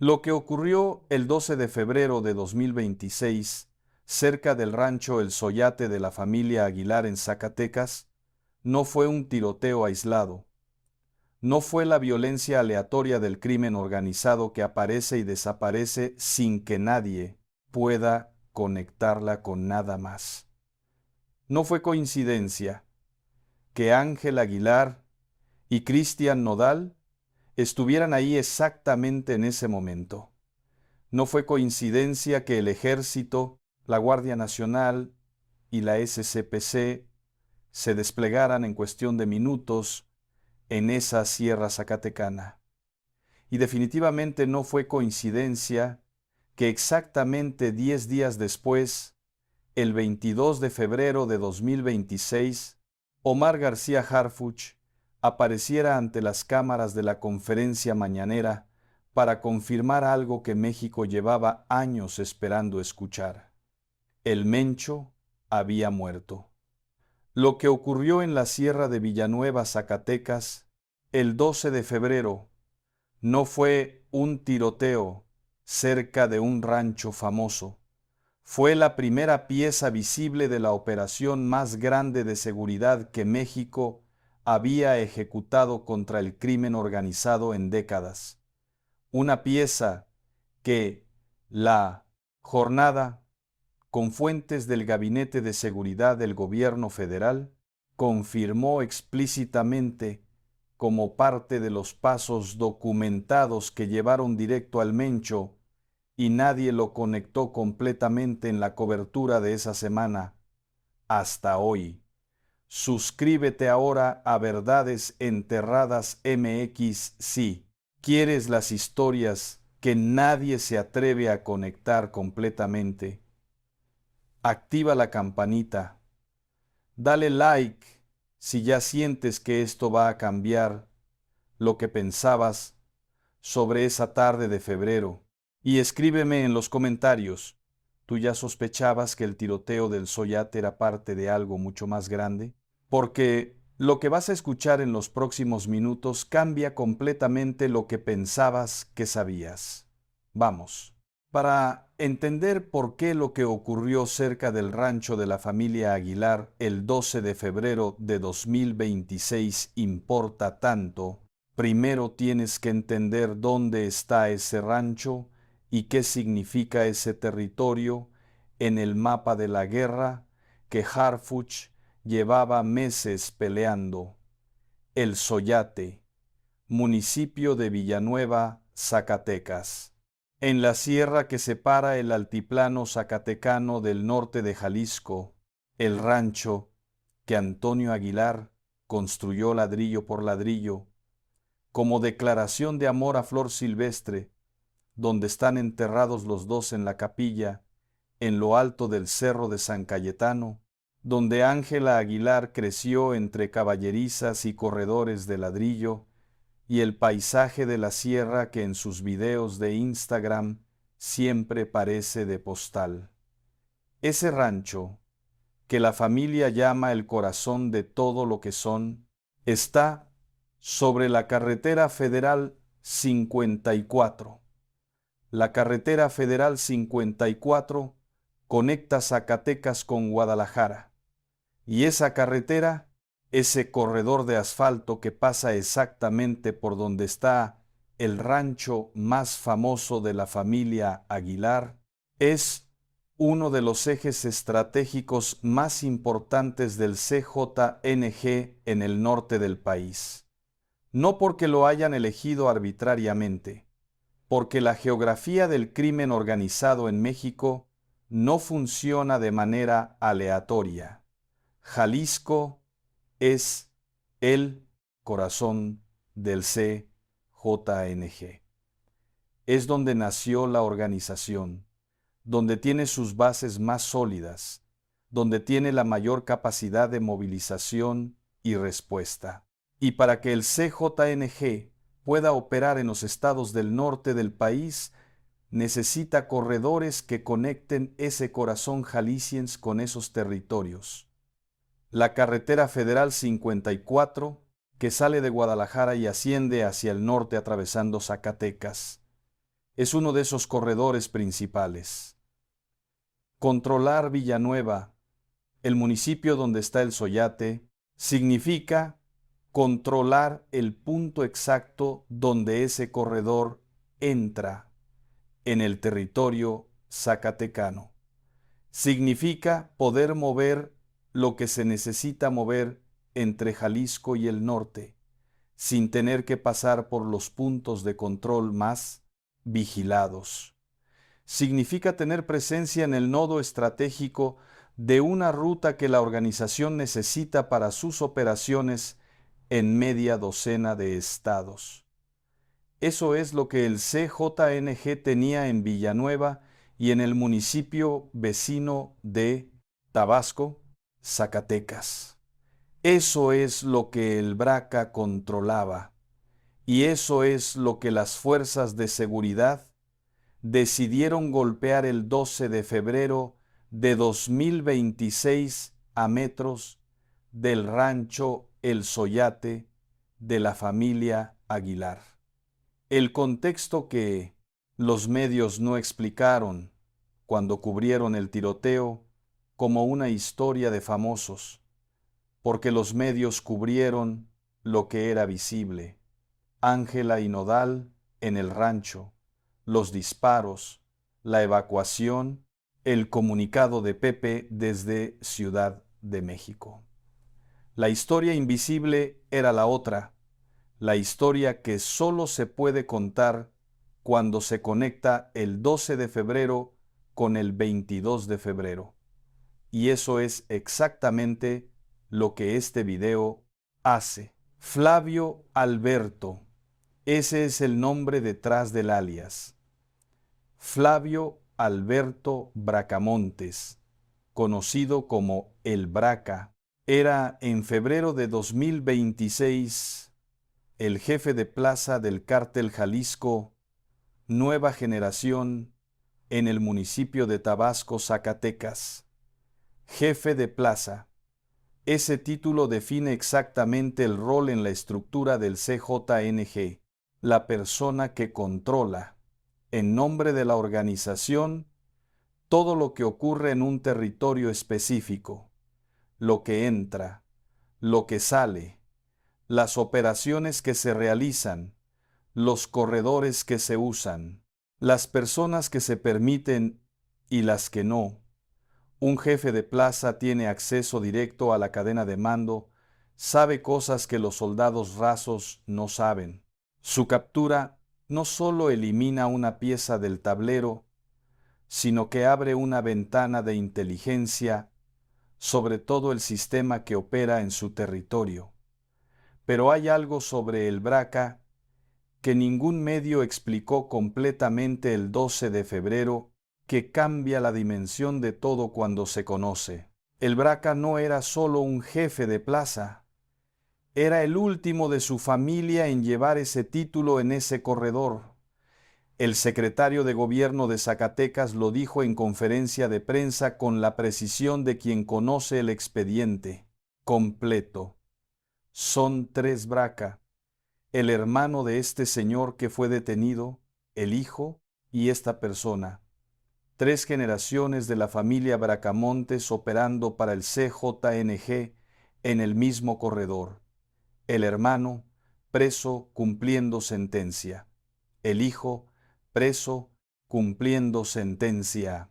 Lo que ocurrió el 12 de febrero de 2026, cerca del rancho El Soyate de la familia Aguilar en Zacatecas, no fue un tiroteo aislado. No fue la violencia aleatoria del crimen organizado que aparece y desaparece sin que nadie pueda conectarla con nada más. No fue coincidencia que Ángel Aguilar y Cristian Nodal estuvieran ahí exactamente en ese momento. No fue coincidencia que el Ejército, la Guardia Nacional y la SCPC se desplegaran en cuestión de minutos en esa sierra zacatecana. Y definitivamente no fue coincidencia que exactamente 10 días después, el 22 de febrero de 2026, Omar García Harfuch apareciera ante las cámaras de la conferencia mañanera para confirmar algo que México llevaba años esperando escuchar. El Mencho había muerto. Lo que ocurrió en la sierra de Villanueva, Zacatecas, el 12 de febrero, no fue un tiroteo cerca de un rancho famoso. Fue la primera pieza visible de la operación más grande de seguridad que México había ejecutado contra el crimen organizado en décadas. Una pieza que la jornada, con fuentes del Gabinete de Seguridad del Gobierno Federal, confirmó explícitamente como parte de los pasos documentados que llevaron directo al Mencho y nadie lo conectó completamente en la cobertura de esa semana hasta hoy. Suscríbete ahora a Verdades Enterradas MX si quieres las historias que nadie se atreve a conectar completamente. Activa la campanita. Dale like si ya sientes que esto va a cambiar lo que pensabas sobre esa tarde de febrero. Y escríbeme en los comentarios, ¿tú ya sospechabas que el tiroteo del Soyate era parte de algo mucho más grande? Porque lo que vas a escuchar en los próximos minutos cambia completamente lo que pensabas que sabías. Vamos. Para entender por qué lo que ocurrió cerca del rancho de la familia Aguilar el 12 de febrero de 2026 importa tanto, primero tienes que entender dónde está ese rancho y qué significa ese territorio en el mapa de la guerra que Harfuch llevaba meses peleando. El Soyate, municipio de Villanueva, Zacatecas. En la sierra que separa el altiplano zacatecano del norte de Jalisco, el rancho que Antonio Aguilar construyó ladrillo por ladrillo, como declaración de amor a Flor Silvestre, donde están enterrados los dos en la capilla, en lo alto del cerro de San Cayetano, donde Ángela Aguilar creció entre caballerizas y corredores de ladrillo, y el paisaje de la sierra que en sus videos de Instagram siempre parece de postal. Ese rancho, que la familia llama el corazón de todo lo que son, está sobre la carretera federal 54. La carretera federal 54 conecta Zacatecas con Guadalajara, y esa carretera, ese corredor de asfalto que pasa exactamente por donde está el rancho más famoso de la familia Aguilar, es uno de los ejes estratégicos más importantes del CJNG en el norte del país. No porque lo hayan elegido arbitrariamente, porque la geografía del crimen organizado en México no funciona de manera aleatoria. Jalisco es el corazón del CJNG. Es donde nació la organización, donde tiene sus bases más sólidas, donde tiene la mayor capacidad de movilización y respuesta. Y para que el CJNG pueda operar en los estados del norte del país, necesita corredores que conecten ese corazón jalisciense con esos territorios. La carretera federal 54, que sale de Guadalajara y asciende hacia el norte atravesando Zacatecas. es uno de esos corredores principales. Controlar Villanueva, el municipio donde está el Soyate, significa controlar el punto exacto donde ese corredor entra en el territorio zacatecano. Significa poder mover lo que se necesita mover entre Jalisco y el norte, sin tener que pasar por los puntos de control más vigilados. Significa tener presencia en el nodo estratégico de una ruta que la organización necesita para sus operaciones en media docena de estados. Eso es lo que el CJNG tenía en Villanueva y en el municipio vecino de Tabasco, Zacatecas. Eso es lo que el BRACA controlaba y eso es lo que las fuerzas de seguridad decidieron golpear el 12 de febrero de 2026 a metros del rancho El Soyate de la familia Aguilar. El contexto que los medios no explicaron cuando cubrieron el tiroteo como una historia de famosos, porque los medios cubrieron lo que era visible. Ángela y Nodal en el rancho, los disparos, la evacuación, el comunicado de Pepe desde Ciudad de México. La historia invisible era la otra, la historia que solo se puede contar cuando se conecta el 12 de febrero con el 22 de febrero. Y eso es exactamente lo que este video hace. Flavio Alberto, ese es el nombre detrás del alias. Flavio Alberto Bracamontes, conocido como El Braca, era en febrero de 2026 el jefe de plaza del cártel Jalisco Nueva Generación en el municipio de Tabasco, Zacatecas. Jefe de plaza. Ese título define exactamente el rol en la estructura del CJNG, la persona que controla, en nombre de la organización, todo lo que ocurre en un territorio específico, lo que entra, lo que sale, las operaciones que se realizan, los corredores que se usan, las personas que se permiten y las que no. Un jefe de plaza tiene acceso directo a la cadena de mando, sabe cosas que los soldados rasos no saben. Su captura no solo elimina una pieza del tablero, sino que abre una ventana de inteligencia sobre todo el sistema que opera en su territorio. Pero hay algo sobre el BRACA que ningún medio explicó completamente el 12 de febrero que cambia la dimensión de todo cuando se conoce. El BRACA no era solo un jefe de plaza, era el último de su familia en llevar ese título en ese corredor. El secretario de Gobierno de Zacatecas lo dijo en conferencia de prensa con la precisión de quien conoce el expediente completo. Son 3 BRACA, el hermano de este señor que fue detenido, el hijo y esta persona. 3 generaciones de la familia Bracamontes operando para el CJNG en el mismo corredor. El hermano, preso cumpliendo sentencia. El hijo, preso cumpliendo sentencia.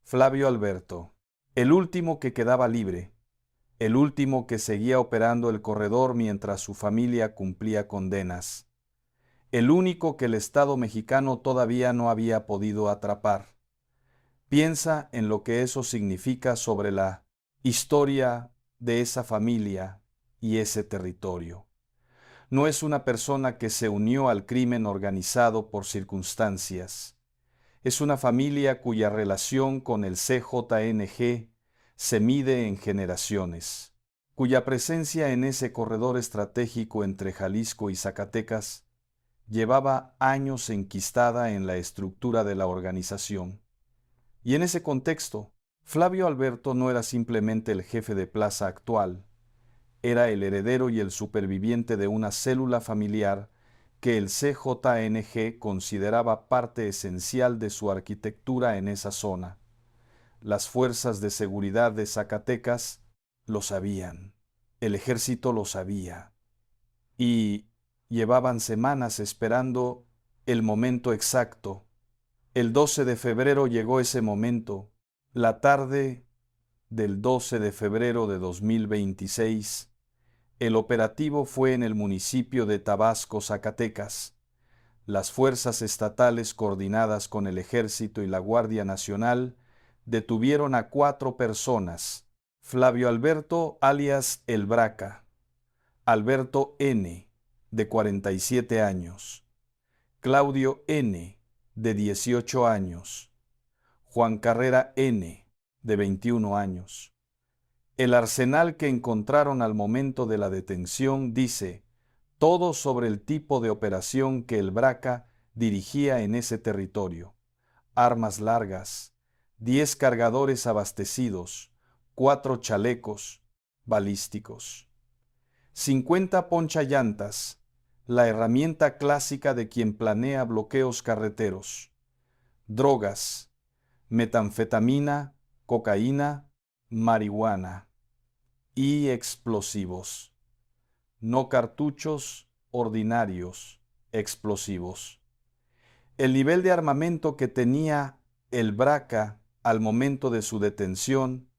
Flavio Alberto, el último que quedaba libre, el último que seguía operando el corredor mientras su familia cumplía condenas, el único que el Estado mexicano todavía no había podido atrapar. Piensa en lo que eso significa sobre la historia de esa familia y ese territorio. No es una persona que se unió al crimen organizado por circunstancias. Es una familia cuya relación con el CJNG se mide en generaciones, cuya presencia en ese corredor estratégico entre Jalisco y Zacatecas llevaba años enquistada en la estructura de la organización. Y en ese contexto, Flavio Alberto no era simplemente el jefe de plaza actual, era el heredero y el superviviente de una célula familiar que el CJNG consideraba parte esencial de su arquitectura en esa zona. Las fuerzas de seguridad de Zacatecas lo sabían, el ejército lo sabía, y llevaban semanas esperando el momento exacto. El 12 de febrero llegó ese momento. La tarde del 12 de febrero de 2026, el operativo fue en el municipio de Tabasco, Zacatecas. Las fuerzas estatales coordinadas con el Ejército y la Guardia Nacional detuvieron a 4 personas: Flavio Alberto alias El Braca, Alberto N., de 47 años, Claudio N., de 18 años, Juan Carrera N., de 21 años. El arsenal que encontraron al momento de la detención dice todo sobre el tipo de operación que el Braca dirigía en ese territorio: armas largas, 10 cargadores abastecidos, 4 chalecos balísticos, 50 ponchallantas, la herramienta clásica de quien planea bloqueos carreteros, drogas, metanfetamina, cocaína, marihuana y explosivos. No cartuchos ordinarios, explosivos. El nivel de armamento que tenía el Braca al momento de su detención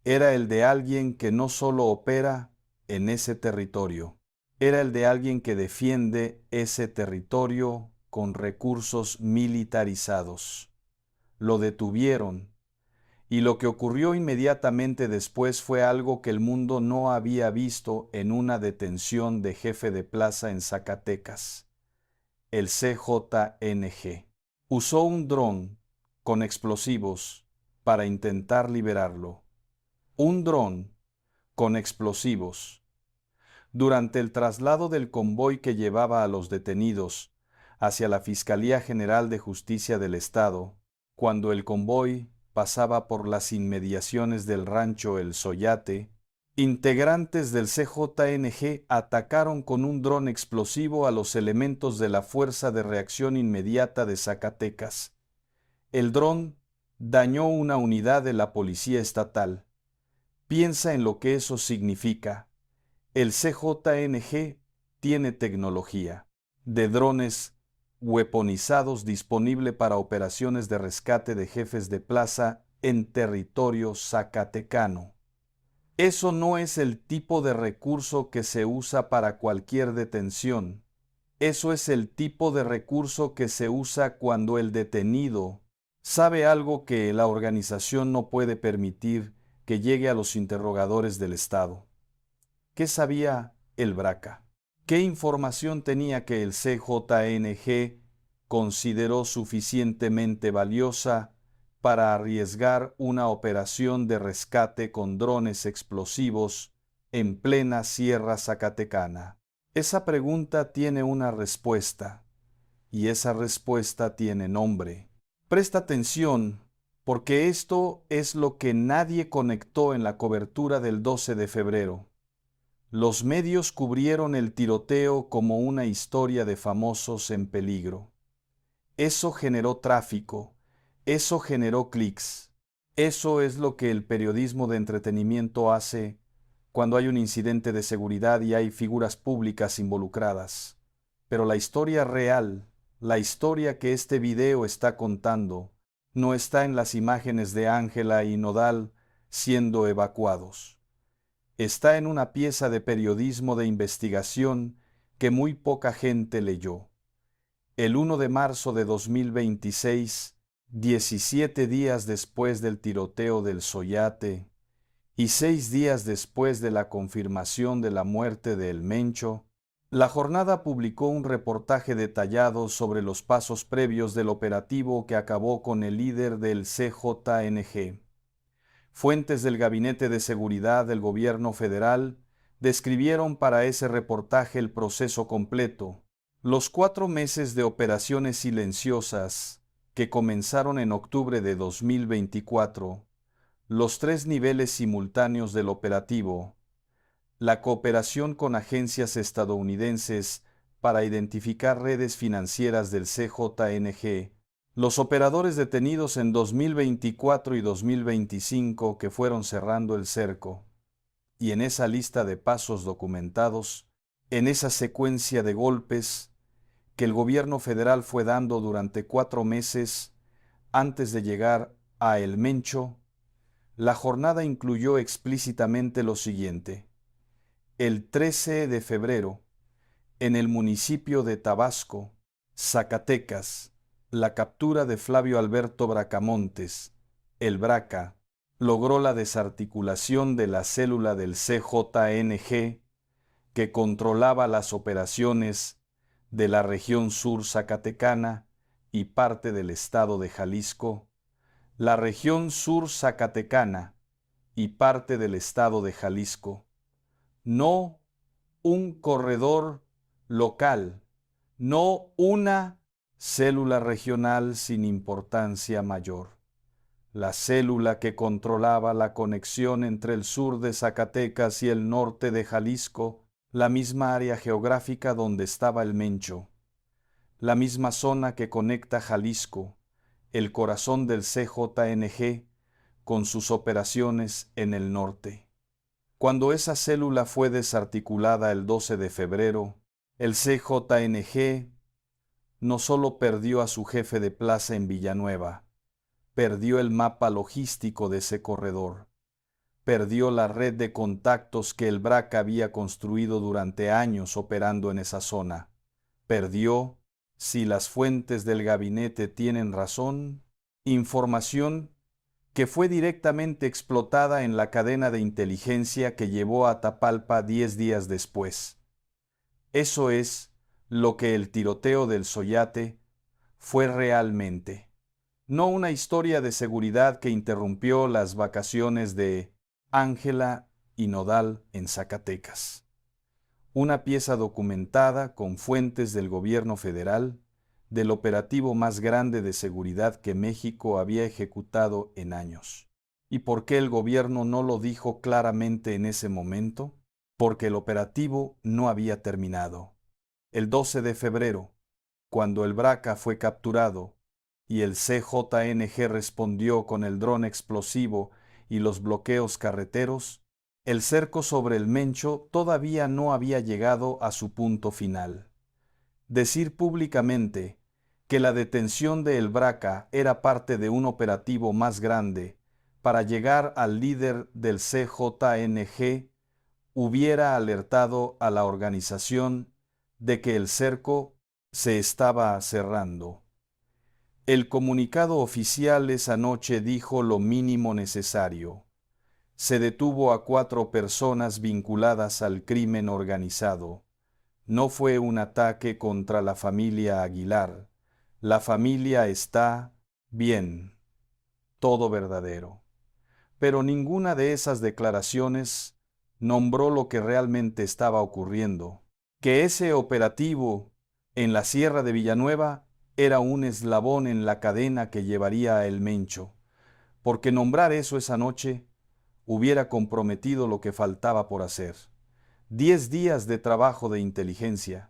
era el de alguien que no solo opera en ese territorio, era el de alguien que defiende ese territorio con recursos militarizados. Lo detuvieron, y lo que ocurrió inmediatamente después fue algo que el mundo no había visto en una detención de jefe de plaza en Zacatecas. El CJNG usó un dron con explosivos para intentar liberarlo. Un dron con explosivos. Durante el traslado del convoy que llevaba a los detenidos hacia la Fiscalía General de Justicia del Estado, cuando el convoy pasaba por las inmediaciones del rancho El Soyate, integrantes del CJNG atacaron con un dron explosivo a los elementos de la Fuerza de Reacción Inmediata de Zacatecas. El dron dañó una unidad de la Policía Estatal. Piensa en lo que eso significa. El CJNG tiene tecnología de drones weaponizados disponible para operaciones de rescate de jefes de plaza en territorio zacatecano. Eso no es el tipo de recurso que se usa para cualquier detención. Eso es el tipo de recurso que se usa cuando el detenido sabe algo que la organización no puede permitir que llegue a los interrogadores del Estado. ¿Qué sabía el Braca? ¿Qué información tenía que el CJNG consideró suficientemente valiosa para arriesgar una operación de rescate con drones explosivos en plena Sierra Zacatecana? Esa pregunta tiene una respuesta, y esa respuesta tiene nombre. Presta atención, porque esto es lo que nadie conectó en la cobertura del 12 de febrero. Los medios cubrieron el tiroteo como una historia de famosos en peligro. Eso generó tráfico, eso generó clics. Eso es lo que el periodismo de entretenimiento hace cuando hay un incidente de seguridad y hay figuras públicas involucradas. Pero la historia real, la historia que este video está contando, no está en las imágenes de Ángela y Nodal siendo evacuados. Está en una pieza de periodismo de investigación que muy poca gente leyó. El 1 de marzo de 2026, 17 días después del tiroteo del Soyate y 6 días después de la confirmación de la muerte de El Mencho, La Jornada publicó un reportaje detallado sobre los pasos previos del operativo que acabó con el líder del CJNG. Fuentes del Gabinete de Seguridad del Gobierno Federal describieron para ese reportaje el proceso completo. Los 4 meses de operaciones silenciosas que comenzaron en octubre de 2024, los 3 niveles simultáneos del operativo, la cooperación con agencias estadounidenses para identificar redes financieras del CJNG, los operadores detenidos en 2024 y 2025 que fueron cerrando el cerco, y en esa lista de pasos documentados, en esa secuencia de golpes que el gobierno federal fue dando durante 4 meses antes de llegar a El Mencho, la jornada incluyó explícitamente lo siguiente. El 13 de febrero, en el municipio de Tabasco, Zacatecas, la captura de Flavio Alberto Bracamontes, el Braca, logró la desarticulación de la célula del CJNG que controlaba las operaciones de la región sur zacatecana y parte del estado de Jalisco, la región sur zacatecana y parte del estado de Jalisco, no un corredor local, no una célula regional sin importancia mayor. La célula que controlaba la conexión entre el sur de Zacatecas y el norte de Jalisco, la misma área geográfica donde estaba el Mencho, la misma zona que conecta Jalisco, el corazón del CJNG, con sus operaciones en el norte. Cuando esa célula fue desarticulada el 12 de febrero, el CJNG no solo perdió a su jefe de plaza en Villanueva, perdió el mapa logístico de ese corredor, perdió la red de contactos que el Braca había construido durante años operando en esa zona, perdió, si las fuentes del gabinete tienen razón, información que fue directamente explotada en la cadena de inteligencia que llevó a Tapalpa 10 días después. Eso es lo que el tiroteo del Soyate fue realmente. No una historia de seguridad que interrumpió las vacaciones de Ángela y Nodal en Zacatecas. Una pieza documentada con fuentes del gobierno federal del operativo más grande de seguridad que México había ejecutado en años. ¿Y por qué el gobierno no lo dijo claramente en ese momento? Porque el operativo no había terminado. El 12 de febrero, cuando el Braca fue capturado y el CJNG respondió con el dron explosivo y los bloqueos carreteros, el cerco sobre el Mencho todavía no había llegado a su punto final. Decir públicamente que la detención de El Braca era parte de un operativo más grande para llegar al líder del CJNG hubiera alertado a la organización de que el cerco se estaba cerrando. El comunicado oficial esa noche dijo lo mínimo necesario. Se detuvo a 4 personas vinculadas al crimen organizado. No fue un ataque contra la familia Aguilar. La familia está bien. Todo verdadero. Pero ninguna de esas declaraciones nombró lo que realmente estaba ocurriendo, que ese operativo en la Sierra de Villanueva era un eslabón en la cadena que llevaría a El Mencho, porque nombrar eso esa noche hubiera comprometido lo que faltaba por hacer. 10 días de trabajo de inteligencia,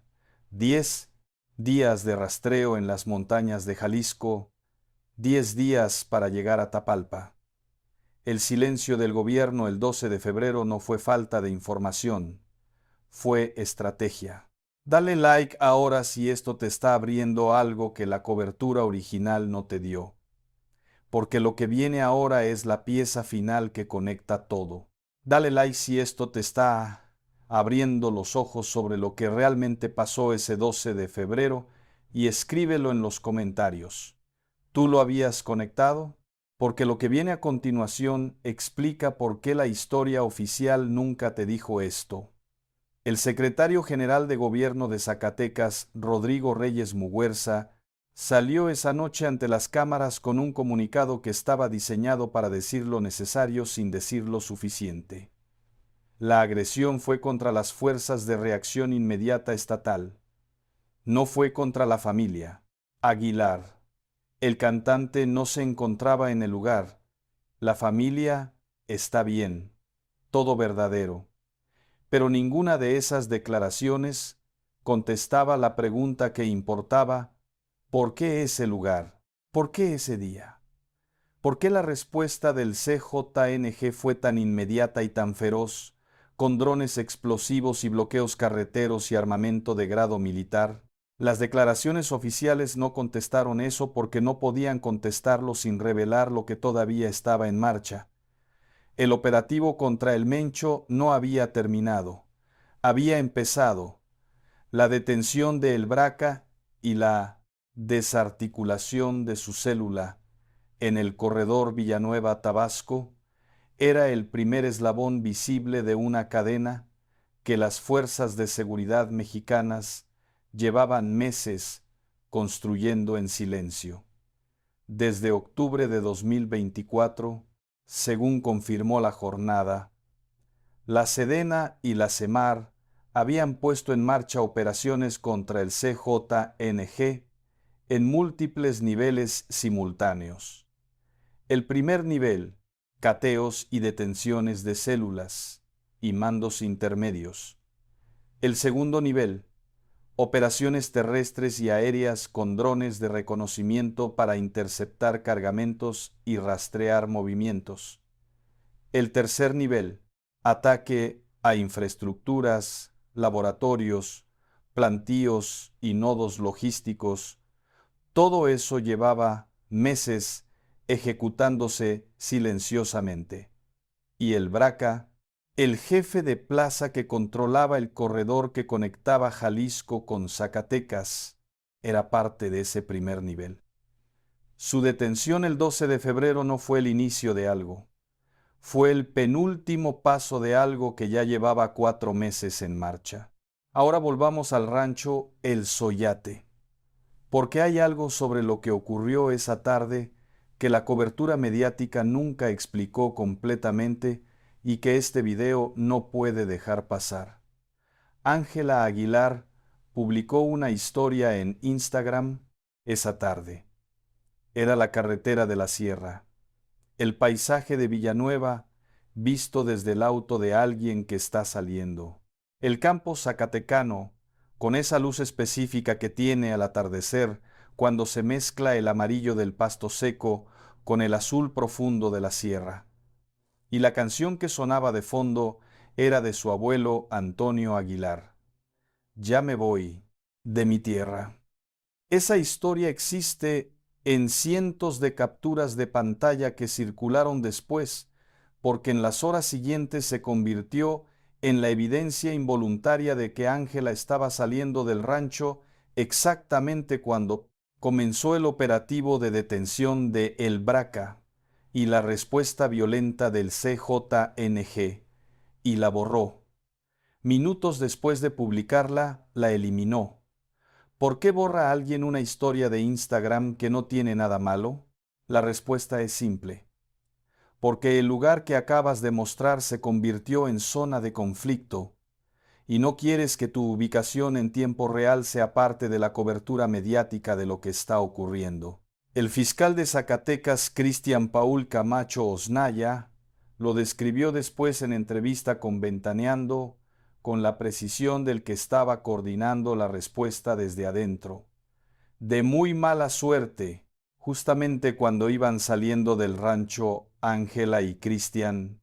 10 días de rastreo en las montañas de Jalisco, 10 días para llegar a Tapalpa. El silencio del gobierno el 12 de febrero no fue falta de información, fue estrategia. Dale like ahora si esto te está abriendo algo que la cobertura original no te dio, porque lo que viene ahora es la pieza final que conecta todo. Dale like si esto te está abriendo los ojos sobre lo que realmente pasó ese 12 de febrero y escríbelo en los comentarios. ¿Tú lo habías conectado? Porque lo que viene a continuación explica por qué la historia oficial nunca te dijo esto. El secretario general de Gobierno de Zacatecas, Rodrigo Reyes Muguerza, salió esa noche ante las cámaras con un comunicado que estaba diseñado para decir lo necesario sin decir lo suficiente. La agresión fue contra las fuerzas de reacción inmediata estatal. No fue contra la familia. Aguilar. El cantante no se encontraba en el lugar. La familia está bien. Todo verdadero. Pero ninguna de esas declaraciones contestaba la pregunta que importaba: ¿por qué ese lugar? ¿Por qué ese día? ¿Por qué la respuesta del CJNG fue tan inmediata y tan feroz, con drones explosivos y bloqueos carreteros y armamento de grado militar? Las declaraciones oficiales no contestaron eso porque no podían contestarlo sin revelar lo que todavía estaba en marcha. El operativo contra el Mencho no había terminado. Había empezado. La detención de El Braca y la desarticulación de su célula en el corredor Villanueva-Tabasco era el primer eslabón visible de una cadena que las fuerzas de seguridad mexicanas llevaban meses construyendo en silencio. Desde octubre de 2024, según confirmó la jornada, la Sedena y la Semar habían puesto en marcha operaciones contra el CJNG en múltiples niveles simultáneos. El primer nivel, cateos y detenciones de células y mandos intermedios. El segundo nivel, operaciones terrestres y aéreas con drones de reconocimiento para interceptar cargamentos y rastrear movimientos. El tercer nivel, ataque a infraestructuras, laboratorios, plantíos y nodos logísticos. Todo eso llevaba meses ejecutándose silenciosamente. Y el Braca, el jefe de plaza que controlaba el corredor que conectaba Jalisco con Zacatecas, era parte de ese primer nivel. Su detención el 12 de febrero no fue el inicio de algo. Fue el penúltimo paso de algo que ya llevaba 4 meses en marcha. Ahora volvamos al rancho El Soyate, porque hay algo sobre lo que ocurrió esa tarde que la cobertura mediática nunca explicó completamente y que este video no puede dejar pasar. Ángela Aguilar publicó una historia en Instagram esa tarde. Era la carretera de la sierra, el paisaje de Villanueva visto desde el auto de alguien que está saliendo. El campo zacatecano, con esa luz específica que tiene al atardecer cuando se mezcla el amarillo del pasto seco con el azul profundo de la sierra. Y la canción que sonaba de fondo era de su abuelo Antonio Aguilar. Ya me voy de mi tierra. Esa historia existe en cientos de capturas de pantalla que circularon después, porque en las horas siguientes se convirtió en la evidencia involuntaria de que Ángela estaba saliendo del rancho exactamente cuando comenzó el operativo de detención de El Braca y la respuesta violenta del CJNG, y la borró. Minutos después de publicarla, la eliminó. ¿Por qué borra alguien una historia de Instagram que no tiene nada malo? La respuesta es simple. Porque el lugar que acabas de mostrar se convirtió en zona de conflicto y no quieres que tu ubicación en tiempo real sea parte de la cobertura mediática de lo que está ocurriendo. El fiscal de Zacatecas, Cristian Paul Camacho Osnaya, lo describió después en entrevista con Ventaneando, con la precisión del que estaba coordinando la respuesta desde adentro. De muy mala suerte, justamente cuando iban saliendo del rancho Ángela y Cristian,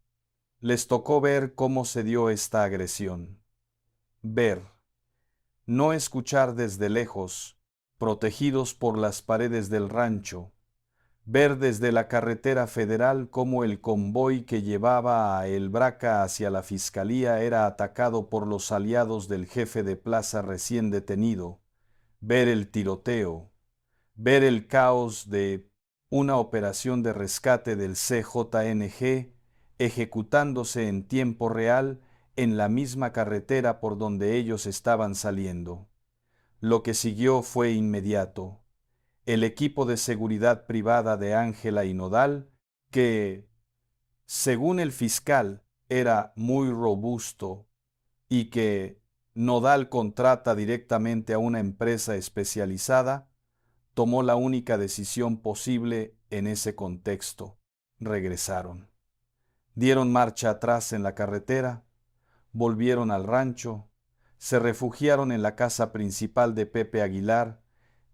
les tocó ver cómo se dio esta agresión. Ver, no escuchar desde lejos, protegidos por las paredes del rancho, ver desde la carretera federal cómo el convoy que llevaba a El Braca hacia la fiscalía era atacado por los aliados del jefe de plaza recién detenido, ver el tiroteo, ver el caos de una operación de rescate del CJNG ejecutándose en tiempo real en la misma carretera por donde ellos estaban saliendo. Lo que siguió fue inmediato. El equipo de seguridad privada de Ángela y Nodal, que, según el fiscal, era muy robusto y que Nodal contrata directamente a una empresa especializada, tomó la única decisión posible en ese contexto. Regresaron. Dieron marcha atrás en la carretera, volvieron al rancho, se refugiaron en la casa principal de Pepe Aguilar,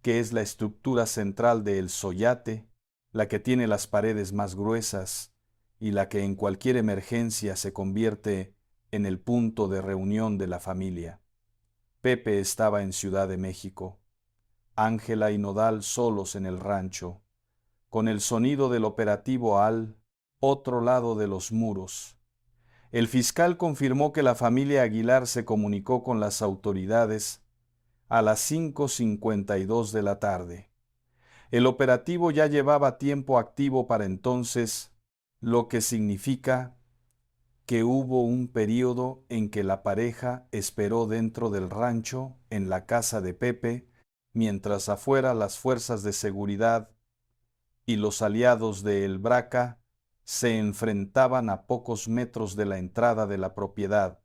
que es la estructura central de El Soyate, la que tiene las paredes más gruesas y la que en cualquier emergencia se convierte en el punto de reunión de la familia. Pepe estaba en Ciudad de México, Ángela y Nodal solos en el rancho, con el sonido del operativo al otro lado de los muros. El fiscal confirmó que la familia Aguilar se comunicó con las autoridades a las 5:52 de la tarde. El operativo ya llevaba tiempo activo para entonces, lo que significa que hubo un periodo en que la pareja esperó dentro del rancho, en la casa de Pepe, mientras afuera las fuerzas de seguridad y los aliados de El Braca se enfrentaban a pocos metros de la entrada de la propiedad.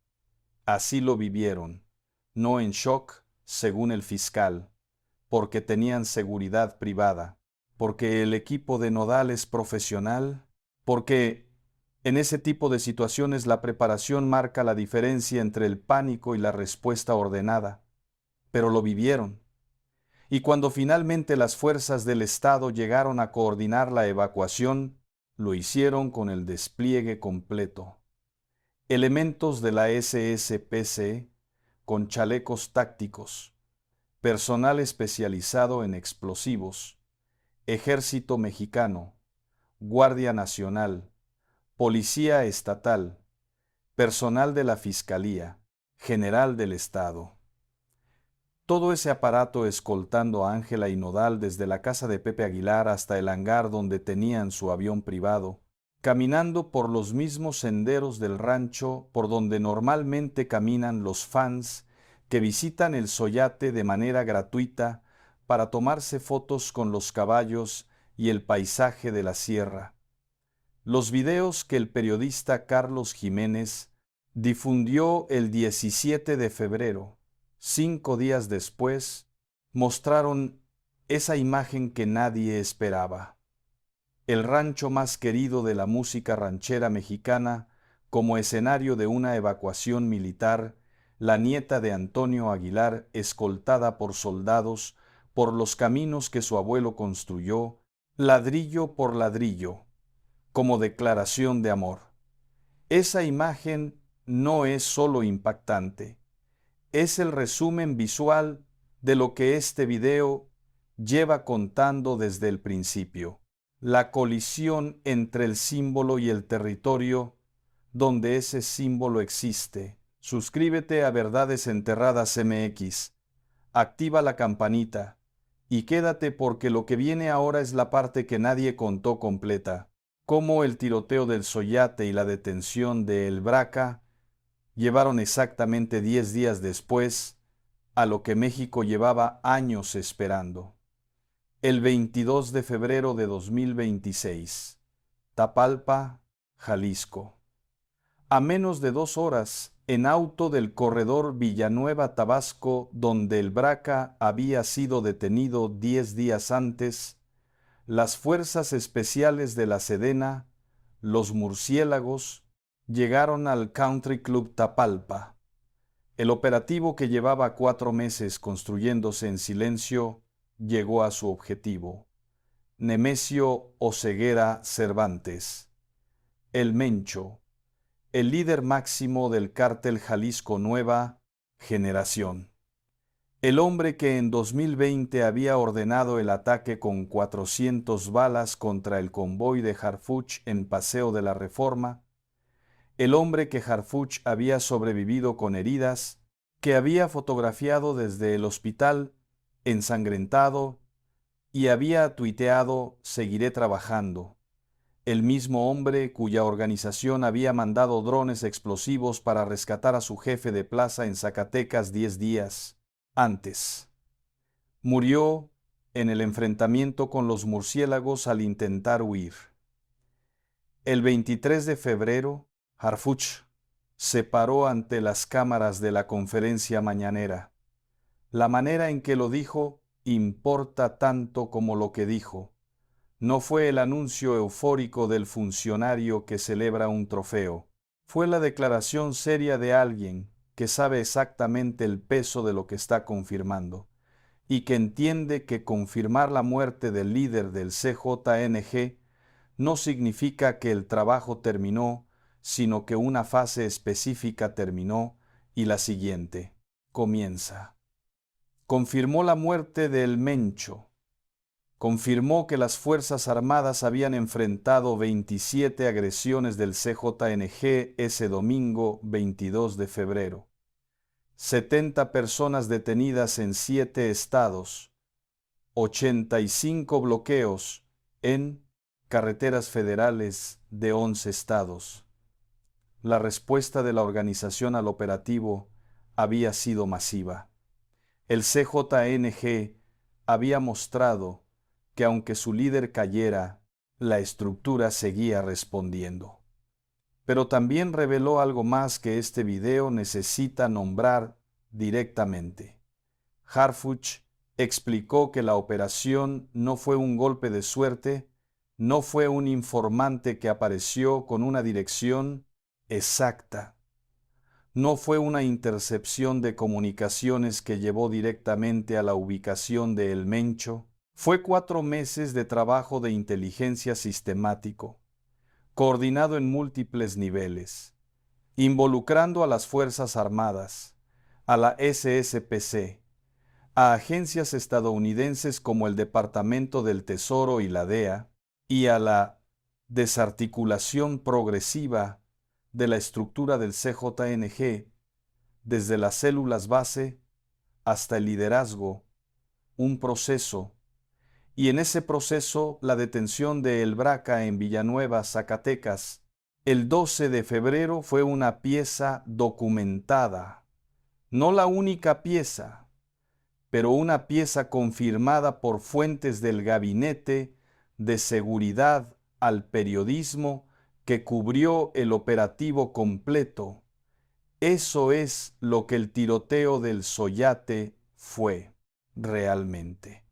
Así lo vivieron, no en shock, según el fiscal, porque tenían seguridad privada, porque el equipo de Nodal es profesional, porque en ese tipo de situaciones la preparación marca la diferencia entre el pánico y la respuesta ordenada. Pero lo vivieron. Y cuando finalmente las fuerzas del Estado llegaron a coordinar la evacuación, lo hicieron con el despliegue completo. Elementos de la SSPC con chalecos tácticos, personal especializado en explosivos, Ejército Mexicano, Guardia Nacional, Policía Estatal, personal de la Fiscalía General del Estado. Todo ese aparato escoltando a Ángela y Nodal desde la casa de Pepe Aguilar hasta el hangar donde tenían su avión privado, caminando por los mismos senderos del rancho por donde normalmente caminan los fans que visitan el Soyate de manera gratuita para tomarse fotos con los caballos y el paisaje de la sierra. Los videos que el periodista Carlos Jiménez difundió el 17 de febrero, 5 días después, mostraron esa imagen que nadie esperaba. El rancho más querido de la música ranchera mexicana como escenario de una evacuación militar, la nieta de Antonio Aguilar, escoltada por soldados por los caminos que su abuelo construyó, ladrillo por ladrillo, como declaración de amor. Esa imagen no es solo impactante, es el resumen visual de lo que este video lleva contando desde el principio. La colisión entre el símbolo y el territorio donde ese símbolo existe. Suscríbete a Verdades Enterradas MX, activa la campanita y quédate porque lo que viene ahora es la parte que nadie contó completa. Cómo el tiroteo del Soyate y la detención de El Braca llevaron exactamente 10 días después a lo que México llevaba años esperando. El 22 de febrero de 2026, Tapalpa, Jalisco. A menos de 2 horas, en auto del corredor Villanueva-Tabasco, donde El Braca había sido detenido 10 días antes, las fuerzas especiales de la Sedena, los murciélagos, llegaron al Country Club Tapalpa. El operativo que llevaba 4 meses construyéndose en silencio llegó a su objetivo. Nemesio Oseguera Cervantes, el Mencho, el líder máximo del cártel Jalisco Nueva Generación. El hombre que en 2020 había ordenado el ataque con 400 balas contra el convoy de Harfuch en Paseo de la Reforma, el hombre que Harfuch había sobrevivido con heridas, que había fotografiado desde el hospital ensangrentado y había tuiteado «Seguiré trabajando», el mismo hombre cuya organización había mandado drones explosivos para rescatar a su jefe de plaza en Zacatecas 10 días antes. Murió en el enfrentamiento con los murciélagos al intentar huir. El 23 de febrero, Harfuch se paró ante las cámaras de la conferencia mañanera. La manera en que lo dijo importa tanto como lo que dijo. No fue el anuncio eufórico del funcionario que celebra un trofeo. Fue la declaración seria de alguien que sabe exactamente el peso de lo que está confirmando y que entiende que confirmar la muerte del líder del CJNG no significa que el trabajo terminó, sino que una fase específica terminó y la siguiente comienza. Confirmó la muerte del Mencho. Confirmó que las Fuerzas Armadas habían enfrentado 27 agresiones del CJNG ese domingo 22 de febrero. 70 personas detenidas en 7 estados, 85 bloqueos en carreteras federales de 11 estados. La respuesta de la organización al operativo había sido masiva. El CJNG había mostrado que aunque su líder cayera, la estructura seguía respondiendo. Pero también reveló algo más que este video necesita nombrar directamente. Harfuch explicó que la operación no fue un golpe de suerte, no fue un informante que apareció con una dirección exacta, no fue una intercepción de comunicaciones que llevó directamente a la ubicación de El Mencho, fue 4 meses de trabajo de inteligencia sistemático, coordinado en múltiples niveles, involucrando a las Fuerzas Armadas, a la SSPC, a agencias estadounidenses como el Departamento del Tesoro y la DEA, y a la desarticulación progresiva de la estructura del CJNG, desde las células base hasta el liderazgo, un proceso, y en ese proceso la detención de El Braca en Villanueva, Zacatecas, el 12 de febrero fue una pieza documentada, no la única pieza, pero una pieza confirmada por fuentes del Gabinete de Seguridad al periodismo que cubrió el operativo completo. Eso es lo que el tiroteo del Soyate fue realmente.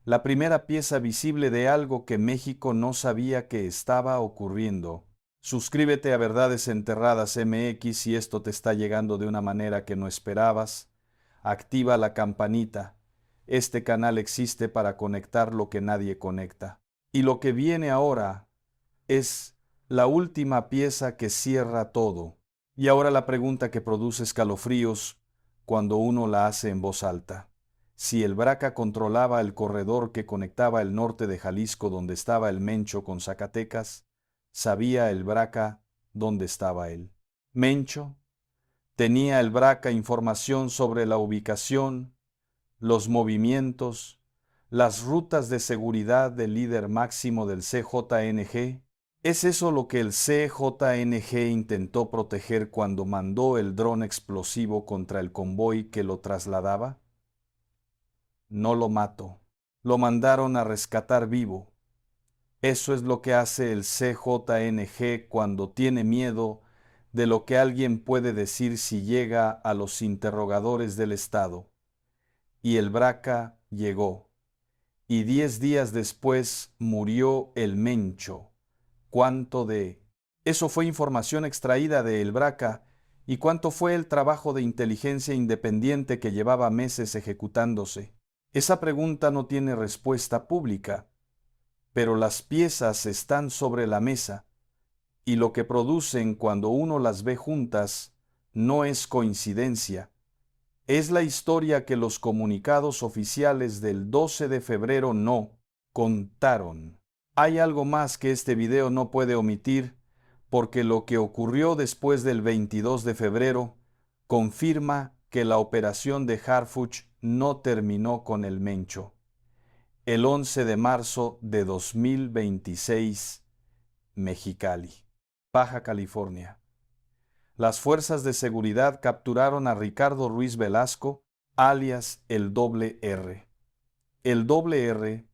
La primera pieza visible de algo que México no sabía que estaba ocurriendo. Suscríbete a Verdades Enterradas MX si esto te está llegando de una manera que no esperabas. Activa la campanita. Este canal existe para conectar lo que nadie conecta. Y lo que viene ahora es la última pieza que cierra todo. Y ahora la pregunta que produce escalofríos cuando uno la hace en voz alta. Si el Braca controlaba el corredor que conectaba el norte de Jalisco donde estaba el Mencho con Zacatecas, ¿sabía el Braca dónde estaba él? ¿Mencho? ¿Tenía el Braca información sobre la ubicación, los movimientos, las rutas de seguridad del líder máximo del CJNG? ¿Es eso lo que el CJNG intentó proteger cuando mandó el dron explosivo contra el convoy que lo trasladaba? No lo mató. Lo mandaron a rescatar vivo. Eso es lo que hace el CJNG cuando tiene miedo de lo que alguien puede decir si llega a los interrogadores del Estado. Y el Braca llegó. Y 10 días después murió el Mencho. ¿Cuánto de...? Eso fue información extraída de El Braca. ¿Y cuánto fue el trabajo de inteligencia independiente que llevaba meses ejecutándose? Esa pregunta no tiene respuesta pública, pero las piezas están sobre la mesa, y lo que producen cuando uno las ve juntas no es coincidencia. Es la historia que los comunicados oficiales del 12 de febrero no contaron. Hay algo más que este video no puede omitir, porque lo que ocurrió después del 22 de febrero confirma que la operación de Harfuch no terminó con el Mencho. El 11 de marzo de 2026, Mexicali, Baja California. Las fuerzas de seguridad capturaron a Ricardo Ruiz Velasco, alias el Doble R. El Doble R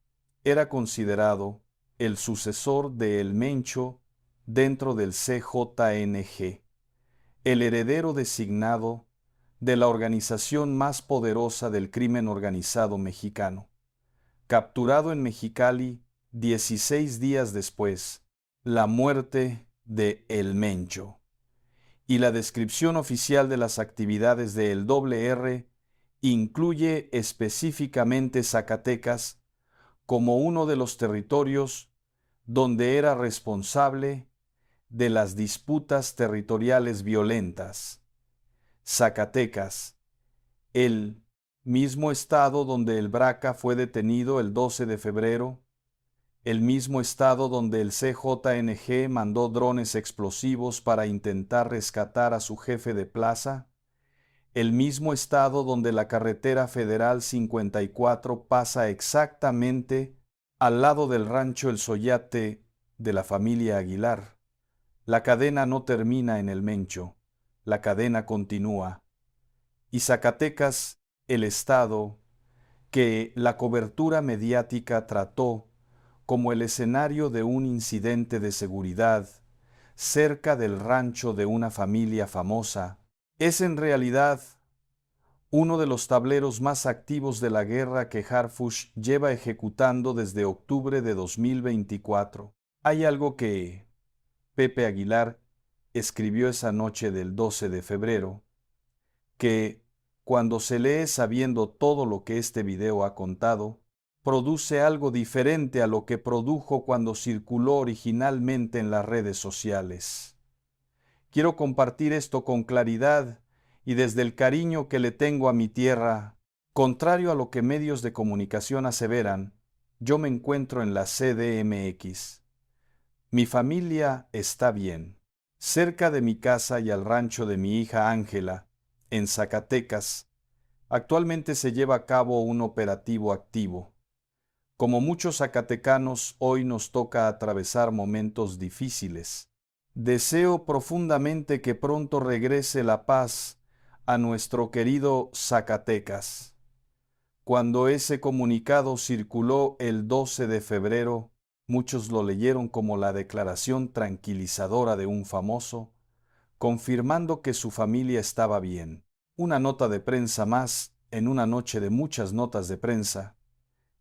era considerado el sucesor de El Mencho dentro del CJNG, el heredero designado de la organización más poderosa del crimen organizado mexicano. Capturado en Mexicali 16 días después, la muerte de El Mencho. y la descripción oficial de las actividades de el R incluye específicamente Zacatecas como uno de los territorios donde era responsable de las disputas territoriales violentas. Zacatecas, el mismo estado donde el Braca fue detenido el 12 de febrero, el mismo estado donde el CJNG mandó drones explosivos para intentar rescatar a su jefe de plaza, el mismo estado donde la carretera federal 54 pasa exactamente al lado del rancho El Soyate de la familia Aguilar. La cadena no termina en el Mencho, la cadena continúa. Y Zacatecas, el estado que la cobertura mediática trató como el escenario de un incidente de seguridad cerca del rancho de una familia famosa, es en realidad uno de los tableros más activos de la guerra que Harfuch lleva ejecutando desde octubre de 2024. Hay algo que Pepe Aguilar escribió esa noche del 12 de febrero, que, cuando se lee sabiendo todo lo que este video ha contado, produce algo diferente a lo que produjo cuando circuló originalmente en las redes sociales. Quiero compartir esto con claridad y desde el cariño que le tengo a mi tierra. Contrario a lo que medios de comunicación aseveran, yo me encuentro en la CDMX. Mi familia está bien. Cerca de mi casa y al rancho de mi hija Ángela, en Zacatecas, actualmente se lleva a cabo un operativo activo. Como muchos zacatecanos, hoy nos toca atravesar momentos difíciles. Deseo profundamente que pronto regrese la paz a nuestro querido Zacatecas. Cuando ese comunicado circuló el 12 de febrero, muchos lo leyeron como la declaración tranquilizadora de un famoso, confirmando que su familia estaba bien. Una nota de prensa más en una noche de muchas notas de prensa,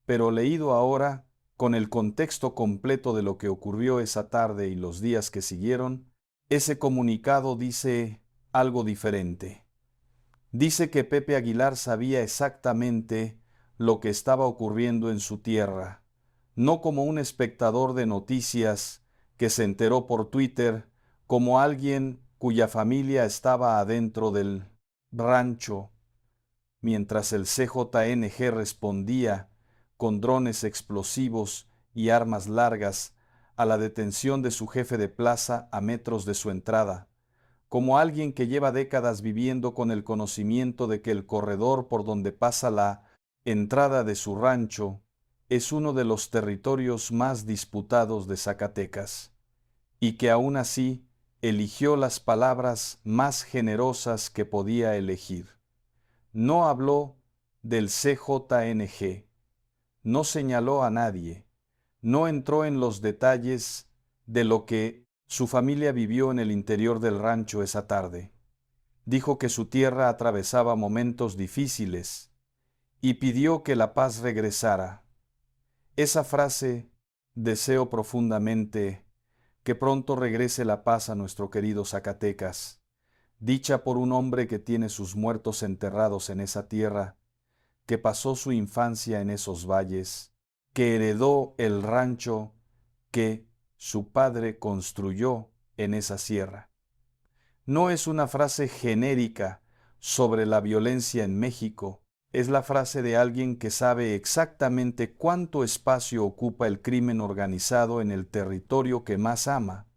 pero leído ahora, con el contexto completo de lo que ocurrió esa tarde y los días que siguieron, ese comunicado dice algo diferente. Dice que Pepe Aguilar sabía exactamente lo que estaba ocurriendo en su tierra, no como un espectador de noticias que se enteró por Twitter, como alguien cuya familia estaba adentro del rancho, mientras el CJNG respondía con drones explosivos y armas largas a la detención de su jefe de plaza a metros de su entrada, como alguien que lleva décadas viviendo con el conocimiento de que el corredor por donde pasa la entrada de su rancho es uno de los territorios más disputados de Zacatecas, y que aún así eligió las palabras más generosas que podía elegir. No habló del CJNG, no señaló a nadie, no entró en los detalles de lo que su familia vivió en el interior del rancho esa tarde. Dijo que su tierra atravesaba momentos difíciles y pidió que la paz regresara. Esa frase, deseo profundamente que pronto regrese la paz a nuestro querido Zacatecas, dicha por un hombre que tiene sus muertos enterrados en esa tierra, que pasó su infancia en esos valles, que heredó el rancho que su padre construyó en esa sierra. No es una frase genérica sobre la violencia en México, es la frase de alguien que sabe exactamente cuánto espacio ocupa el crimen organizado en el territorio que más ama,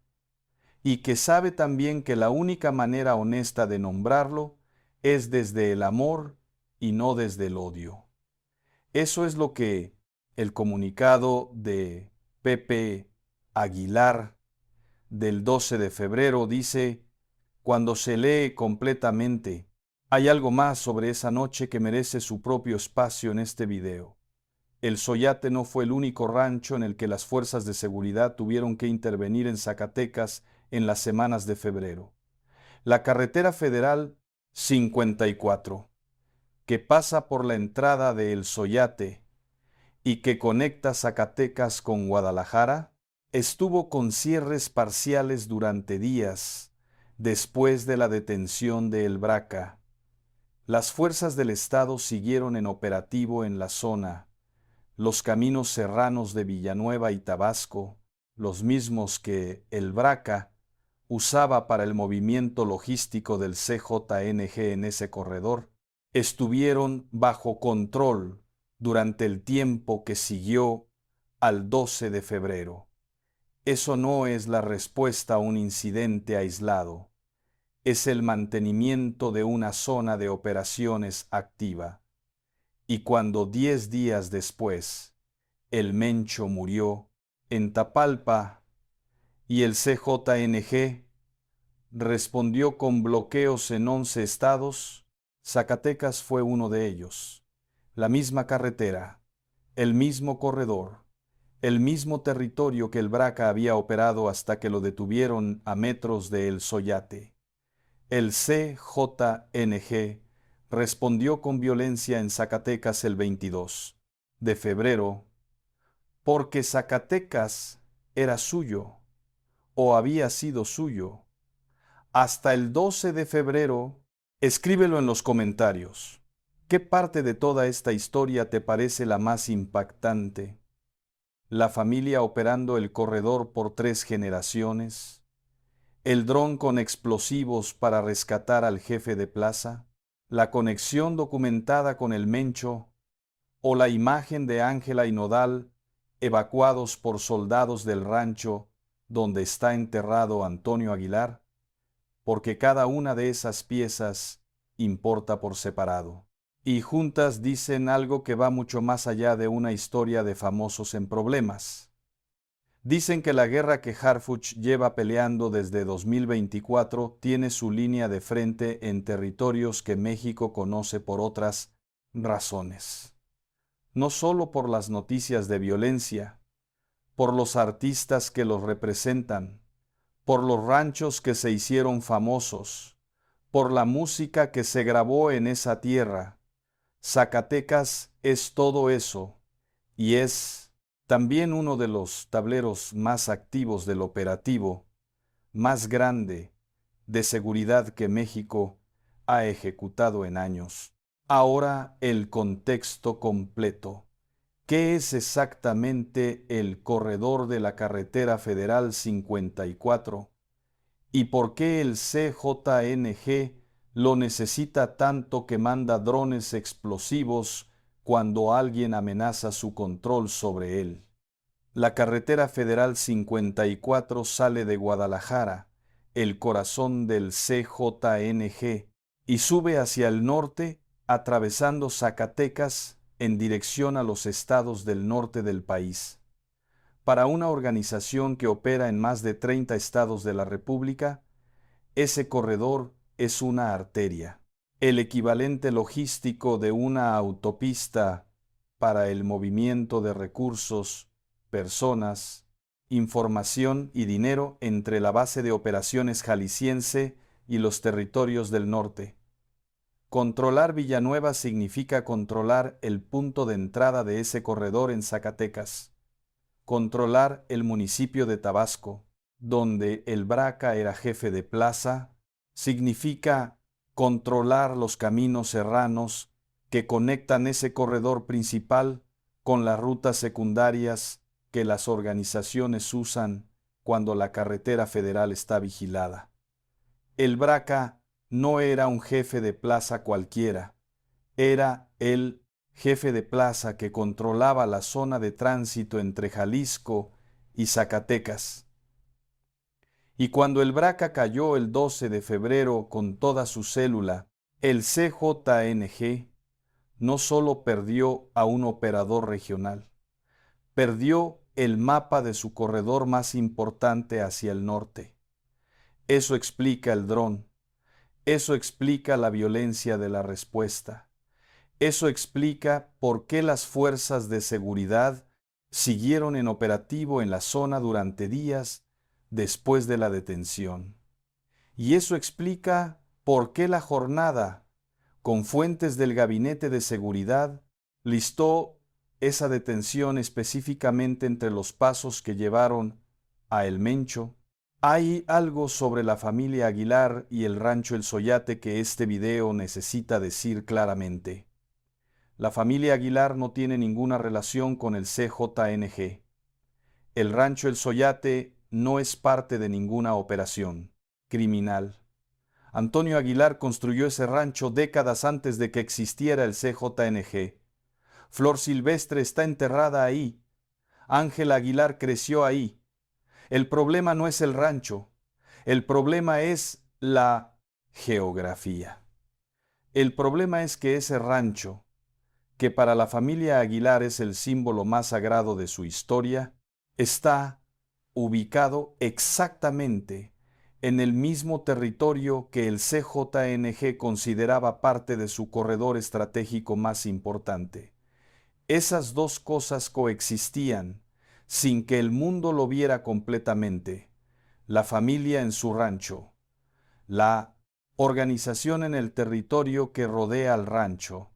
y que sabe también que la única manera honesta de nombrarlo es desde el amor y no desde el odio. Eso es lo que el comunicado de Pepe Aguilar del 12 de febrero dice. Cuando se lee completamente, hay algo más sobre esa noche que merece su propio espacio en este video. El Soyate no fue el único rancho en el que las fuerzas de seguridad tuvieron que intervenir en Zacatecas en las semanas de febrero. La carretera federal 54, que pasa por la entrada de El Soyate y que conecta Zacatecas con Guadalajara, estuvo con cierres parciales durante días, después de la detención de El Braca, las fuerzas del Estado siguieron en operativo en la zona. Los caminos serranos de Villanueva y Tabasco, los mismos que El Braca usaba para el movimiento logístico del CJNG en ese corredor, estuvieron bajo control durante el tiempo que siguió al 12 de febrero. Eso no es la respuesta a un incidente aislado, es el mantenimiento de una zona de operaciones activa. Y cuando 10 días después el Mencho murió en Tapalpa y el CJNG respondió con bloqueos en 11 estados, Zacatecas fue uno de ellos. La misma carretera, el mismo corredor, el mismo territorio que el Braca había operado hasta que lo detuvieron a metros de El Soyate. El CJNG respondió con violencia en Zacatecas el 22 de febrero porque Zacatecas era suyo o había sido suyo. Hasta el 12 de febrero, escríbelo en los comentarios. ¿Qué parte de toda esta historia te parece la más impactante? ¿La familia operando el corredor por 3 generaciones? ¿El dron con explosivos para rescatar al jefe de plaza? ¿La conexión documentada con el Mencho? ¿O la imagen de Ángela y Nodal evacuados por soldados del rancho donde está enterrado Antonio Aguilar? Porque cada una de esas piezas importa por separado. Y juntas dicen algo que va mucho más allá de una historia de famosos en problemas. Dicen que la guerra que Harfuch lleva peleando desde 2024 tiene su línea de frente en territorios que México conoce por otras razones. No solo por las noticias de violencia, por los artistas que los representan, por los ranchos que se hicieron famosos, por la música que se grabó en esa tierra. Zacatecas es todo eso y es también uno de los tableros más activos del operativo, más grande, de seguridad que México ha ejecutado en años. Ahora el contexto completo. ¿Qué es exactamente el corredor de la carretera federal 54? ¿Y por qué el CJNG lo necesita tanto que manda drones explosivos cuando alguien amenaza su control sobre él? La carretera federal 54 sale de Guadalajara, el corazón del CJNG, y sube hacia el norte, atravesando Zacatecas en dirección a los estados del norte del país. Para una organización que opera en más de 30 estados de la República, ese corredor es una arteria, el equivalente logístico de una autopista para el movimiento de recursos, personas, información y dinero entre la base de operaciones jalisciense y los territorios del norte. Controlar Villanueva significa controlar el punto de entrada de ese corredor en Zacatecas. Controlar el municipio de Tabasco, donde el Braca era jefe de plaza, significa controlar los caminos serranos que conectan ese corredor principal con las rutas secundarias que las organizaciones usan cuando la carretera federal está vigilada. El Braca no era un jefe de plaza cualquiera, era el jefe de plaza que controlaba la zona de tránsito entre Jalisco y Zacatecas. Y cuando el Braca cayó el 12 de febrero con toda su célula, el CJNG no solo perdió a un operador regional, perdió el mapa de su corredor más importante hacia el norte. Eso explica el dron, eso explica la violencia de la respuesta. Eso explica por qué las fuerzas de seguridad siguieron en operativo en la zona durante días después de la detención. Y eso explica por qué la jornada, con fuentes del Gabinete de Seguridad, listó esa detención específicamente entre los pasos que llevaron a El Mencho, Hay algo sobre la familia Aguilar y el rancho El Soyate que este video necesita decir claramente. La familia Aguilar no tiene ninguna relación con el CJNG. El rancho El Soyate no es parte de ninguna operación criminal. Antonio Aguilar construyó ese rancho décadas antes de que existiera el CJNG. Flor Silvestre está enterrada ahí. Ángela Aguilar creció ahí. El problema no es el rancho. El problema es la geografía. El problema es que ese rancho, que para la familia Aguilar es el símbolo más sagrado de su historia, está ubicado exactamente en el mismo territorio que el CJNG consideraba parte de su corredor estratégico más importante. Esas dos cosas coexistían sin que el mundo lo viera completamente. La familia en su rancho, la organización en el territorio que rodea al rancho,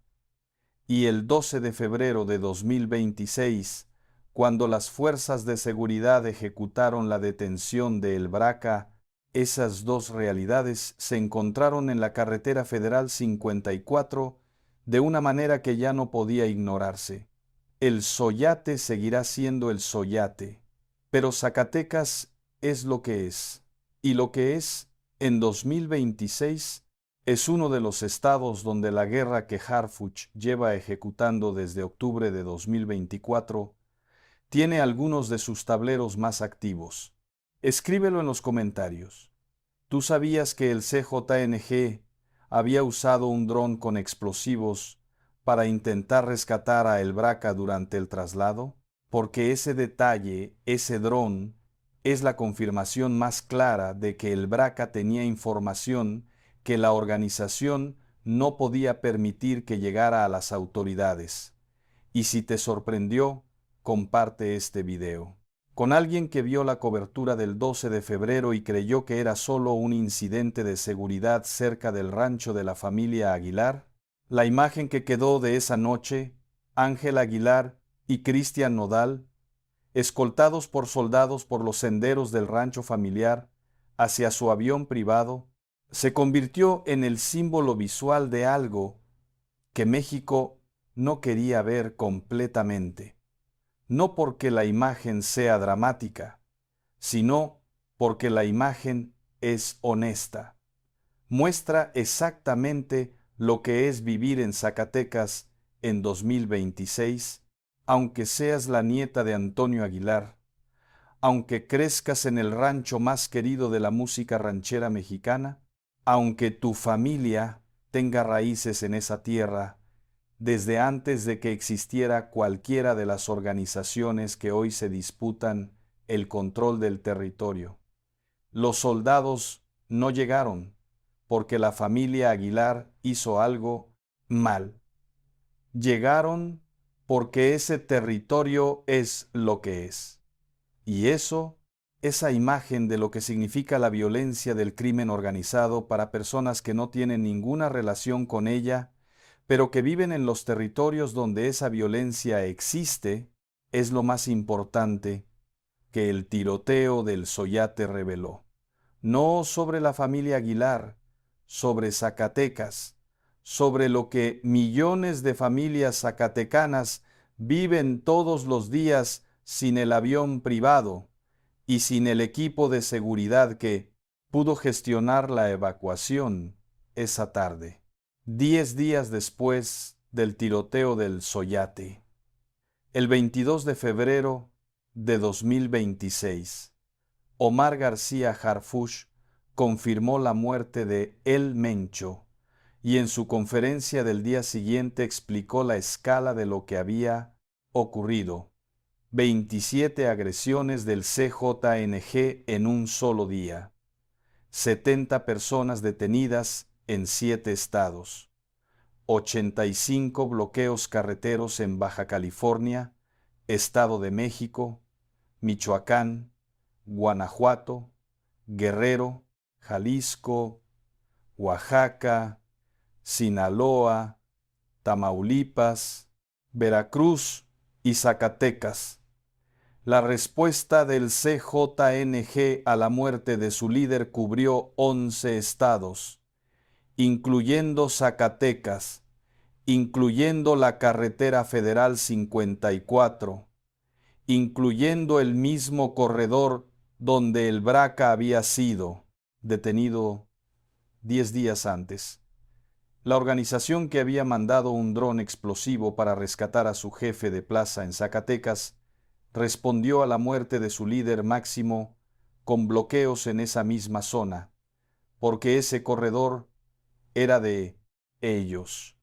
y el 12 de febrero de 2026, cuando las fuerzas de seguridad ejecutaron la detención de El Braca, esas dos realidades se encontraron en la carretera federal 54 de una manera que ya no podía ignorarse. El Soyate seguirá siendo el Soyate, pero Zacatecas es lo que es, y lo que es, en 2026, es uno de los estados donde la guerra que Harfuch lleva ejecutando desde octubre de 2024 tiene algunos de sus tableros más activos. Escríbelo en los comentarios. ¿Tú sabías que el CJNG había usado un dron con explosivos para intentar rescatar a El Braca durante el traslado? Porque ese detalle, ese dron, es la confirmación más clara de que El Braca tenía información que la organización no podía permitir que llegara a las autoridades. Y si te sorprendió, comparte este video con alguien que vio la cobertura del 12 de febrero y creyó que era solo un incidente de seguridad cerca del rancho de la familia Aguilar. La imagen que quedó de esa noche, Ángel Aguilar y Cristian Nodal, escoltados por soldados por los senderos del rancho familiar hacia su avión privado, se convirtió en el símbolo visual de algo que México no quería ver completamente. No porque la imagen sea dramática, sino porque la imagen es honesta. Muestra exactamente lo que es vivir en Zacatecas en 2026, aunque seas la nieta de Antonio Aguilar, aunque crezcas en el rancho más querido de la música ranchera mexicana, aunque tu familia tenga raíces en esa tierra, desde antes de que existiera cualquiera de las organizaciones que hoy se disputan el control del territorio. Los soldados no llegaron porque la familia Aguilar hizo algo mal. Llegaron porque ese territorio es lo que es. Y eso, esa imagen de lo que significa la violencia del crimen organizado para personas que no tienen ninguna relación con ella, pero que viven en los territorios donde esa violencia existe, es lo más importante que el tiroteo del Soyate reveló. No sobre la familia Aguilar, sobre Zacatecas, sobre lo que millones de familias zacatecanas viven todos los días sin el avión privado y sin el equipo de seguridad que pudo gestionar la evacuación esa tarde, 10 días después del tiroteo del Soyate. El 22 de febrero de 2026, Omar García Harfuch confirmó la muerte de El Mencho y en su conferencia del día siguiente explicó la escala de lo que había ocurrido. 27 agresiones del CJNG en un solo día. 70 personas detenidas en 7 estados. 85 bloqueos carreteros en Baja California, Estado de México, Michoacán, Guanajuato, Guerrero, Jalisco, Oaxaca, Sinaloa, Tamaulipas, Veracruz y Zacatecas. La respuesta del CJNG a la muerte de su líder cubrió 11 estados, incluyendo Zacatecas, incluyendo la carretera federal 54, incluyendo el mismo corredor donde el Braca había sido detenido 10 días antes. La organización que había mandado un dron explosivo para rescatar a su jefe de plaza en Zacatecas respondió a la muerte de su líder máximo con bloqueos en esa misma zona, porque ese corredor era de ellos,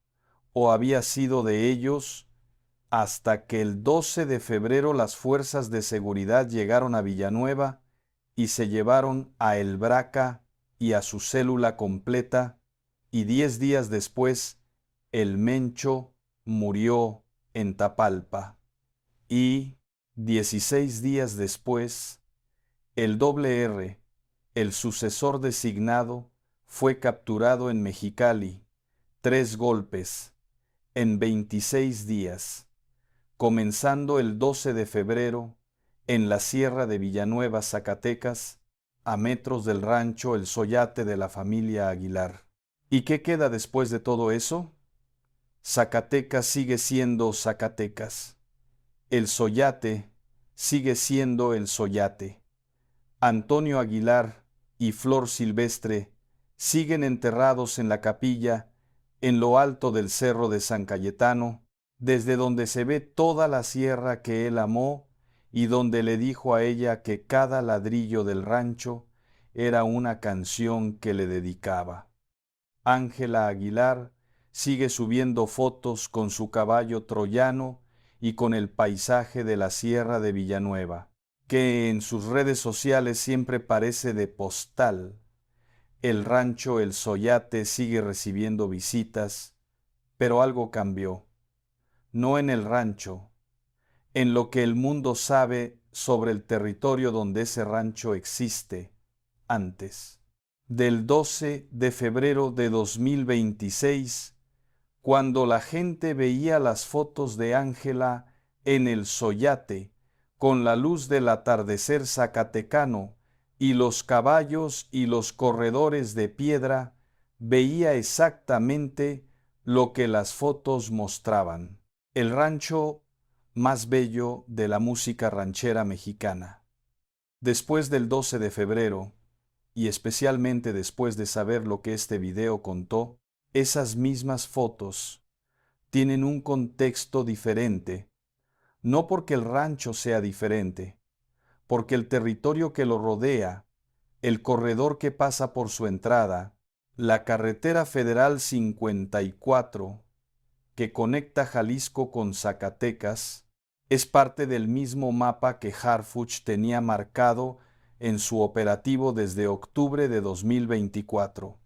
o había sido de ellos, hasta que el 12 de febrero las fuerzas de seguridad llegaron a Villanueva y se llevaron a El Braca y a su célula completa, y 10 días después el Mencho murió en Tapalpa. Y 16 días después, el R, el sucesor designado, fue capturado en Mexicali, 3 golpes, en 26 días, comenzando el 12 de febrero, en la sierra de Villanueva, Zacatecas, a metros del rancho El Soyate de la familia Aguilar. ¿Y qué queda después de todo eso? Zacatecas sigue siendo Zacatecas. El Soyate sigue siendo el Soyate. Antonio Aguilar y Flor Silvestre siguen enterrados en la capilla en lo alto del cerro de San Cayetano, desde donde se ve toda la sierra que él amó y donde le dijo a ella que cada ladrillo del rancho era una canción que le dedicaba. Ángela Aguilar sigue subiendo fotos con su caballo troyano y con el paisaje de la sierra de Villanueva, que en sus redes sociales siempre parece de postal. El rancho El Soyate sigue recibiendo visitas, pero algo cambió. No en el rancho, en lo que el mundo sabe sobre el territorio donde ese rancho existe antes. Del 12 de febrero de 2026, cuando la gente veía las fotos de Ángela en el Soyate, con la luz del atardecer zacatecano y los caballos y los corredores de piedra, veía exactamente lo que las fotos mostraban: el rancho más bello de la música ranchera mexicana. Después del 12 de febrero, y especialmente después de saber lo que este video contó, esas mismas fotos tienen un contexto diferente, no porque el rancho sea diferente, porque el territorio que lo rodea, el corredor que pasa por su entrada, la carretera federal 54, que conecta Jalisco con Zacatecas, es parte del mismo mapa que Harfuch tenía marcado en su operativo desde octubre de 2024.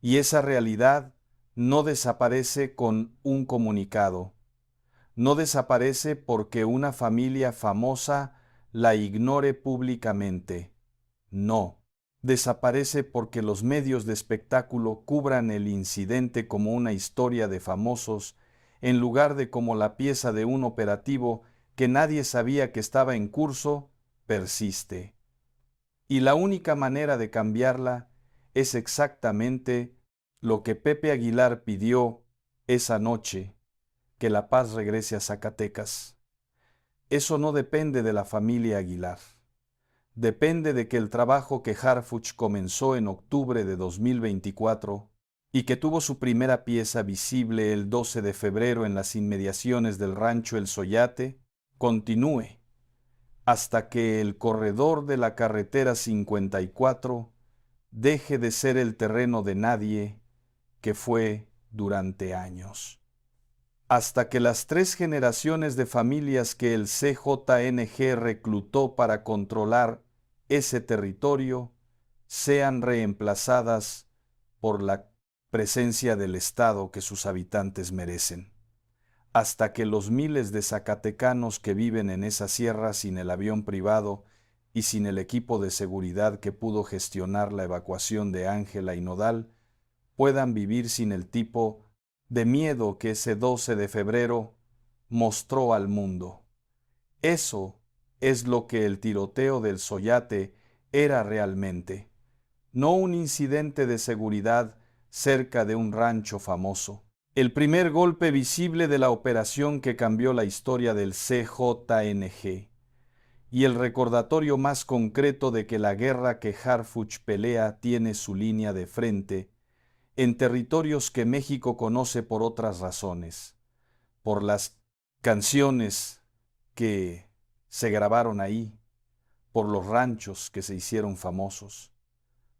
Y esa realidad no desaparece con un comunicado. No desaparece porque una familia famosa la ignore públicamente. No. Desaparece porque los medios de espectáculo cubran el incidente como una historia de famosos en lugar de como la pieza de un operativo que nadie sabía que estaba en curso, persiste. Y la única manera de cambiarla es exactamente lo que Pepe Aguilar pidió esa noche: que la paz regrese a Zacatecas. Eso no depende de la familia Aguilar. Depende de que el trabajo que Harfuch comenzó en octubre de 2024 y que tuvo su primera pieza visible el 12 de febrero en las inmediaciones del rancho El Soyate, continúe hasta que el corredor de la carretera 54 deje de ser el terreno de nadie que fue durante años. Hasta que las 3 generaciones de familias que el CJNG reclutó para controlar ese territorio sean reemplazadas por la presencia del Estado que sus habitantes merecen. Hasta que los miles de zacatecanos que viven en esa sierra sin el avión privado y sin el equipo de seguridad que pudo gestionar la evacuación de Ángela y Nodal puedan vivir sin el tipo de miedo que ese 12 de febrero mostró al mundo. Eso es lo que el tiroteo del Soyate era realmente, no un incidente de seguridad cerca de un rancho famoso. El primer golpe visible de la operación que cambió la historia del CJNG y el recordatorio más concreto de que la guerra que Harfuch pelea tiene su línea de frente en territorios que México conoce por otras razones, por las canciones que se grabaron ahí, por los ranchos que se hicieron famosos,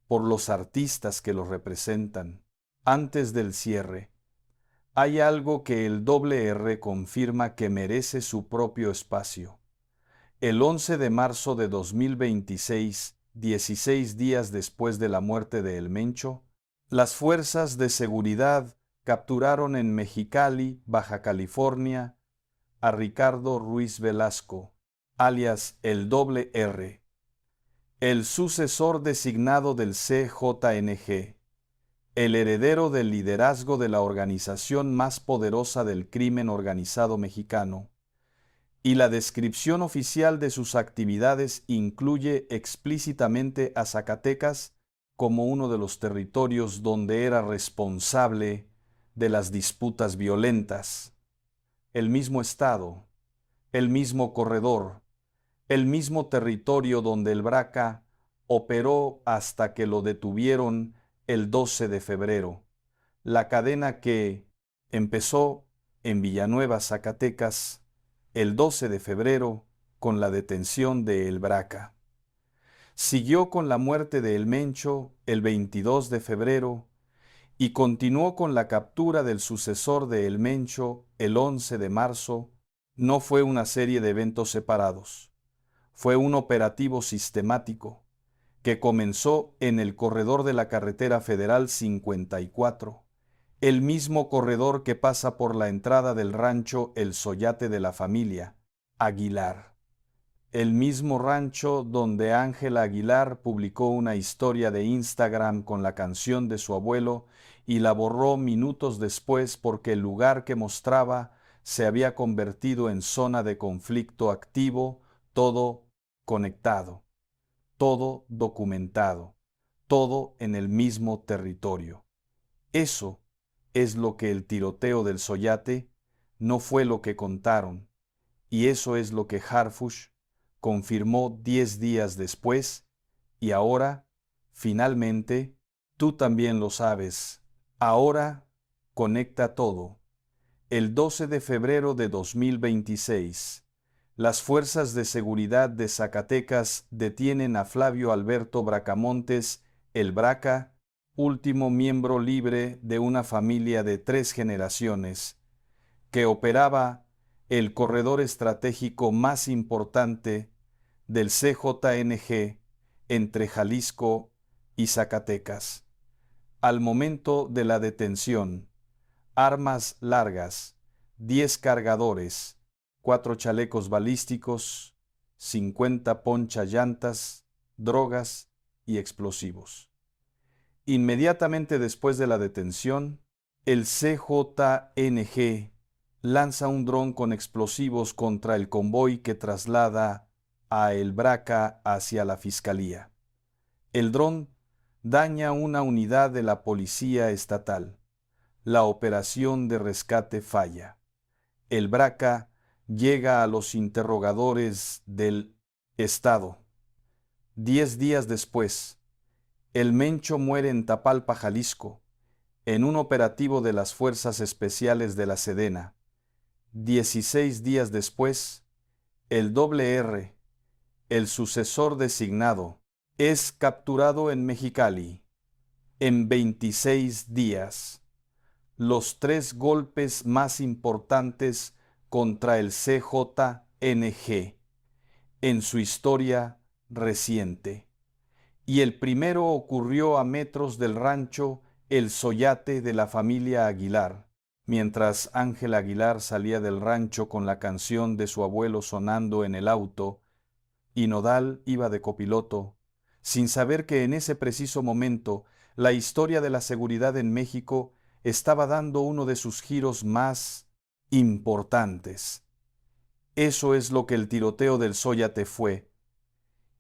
por los artistas que los representan. Antes del cierre, hay algo que el R confirma que merece su propio espacio. El 11 de marzo de 2026, 16 días después de la muerte de El Mencho, las fuerzas de seguridad capturaron en Mexicali, Baja California, a Ricardo Ruiz Velasco, alias el R, el sucesor designado del CJNG, el heredero del liderazgo de la organización más poderosa del crimen organizado mexicano, y la descripción oficial de sus actividades incluye explícitamente a Zacatecas como uno de los territorios donde era responsable de las disputas violentas. El mismo estado, el mismo corredor, el mismo territorio donde el Braca operó hasta que lo detuvieron el 12 de febrero. La cadena que empezó en Villanueva, Zacatecas, el 12 de febrero con la detención de El Braca. Siguió con la muerte de El Mencho el 22 de febrero y continuó con la captura del sucesor de El Mencho el 11 de marzo. No fue una serie de eventos separados, fue un operativo sistemático que comenzó en el corredor de la carretera federal 54, el mismo corredor que pasa por la entrada del rancho El Soyate de la familia Aguilar, el mismo rancho donde Ángela Aguilar publicó una historia de Instagram con la canción de su abuelo y la borró minutos después porque el lugar que mostraba se había convertido en zona de conflicto activo, todo conectado, todo documentado, todo en el mismo territorio. Eso es lo que el tiroteo del Soyate no fue lo que contaron, y eso es lo que Harfuch confirmó 10 días después, y ahora, finalmente, tú también lo sabes. Ahora conecta todo. El 12 de febrero de 2026, las fuerzas de seguridad de Zacatecas detienen a Flavio Alberto Bracamontes, el Braca, último miembro libre de una familia de 3 generaciones, que operaba el corredor estratégico más importante del CJNG entre Jalisco y Zacatecas. Al momento de la detención, armas largas, 10 cargadores, 4 chalecos balísticos, 50 ponchallantas, drogas y explosivos. Inmediatamente después de la detención, el CJNG lanza un dron con explosivos contra el convoy que traslada a El Braca hacia la fiscalía. El dron daña una unidad de la policía estatal. La operación de rescate falla. El Braca llega a los interrogadores del Estado. 10 días después, El Mencho muere en Tapalpa, Jalisco, en un operativo de las Fuerzas Especiales de la Sedena. 16 días después, el R, el sucesor designado, es capturado en Mexicali. En 26 días, los 3 golpes más importantes contra el CJNG en su historia reciente. Y el primero ocurrió a metros del rancho El Soyate de la familia Aguilar, mientras Ángela Aguilar salía del rancho con la canción de su abuelo sonando en el auto, y Nodal iba de copiloto, sin saber que en ese preciso momento la historia de la seguridad en México estaba dando uno de sus giros más importantes. Eso es lo que el tiroteo del Zóyate fue.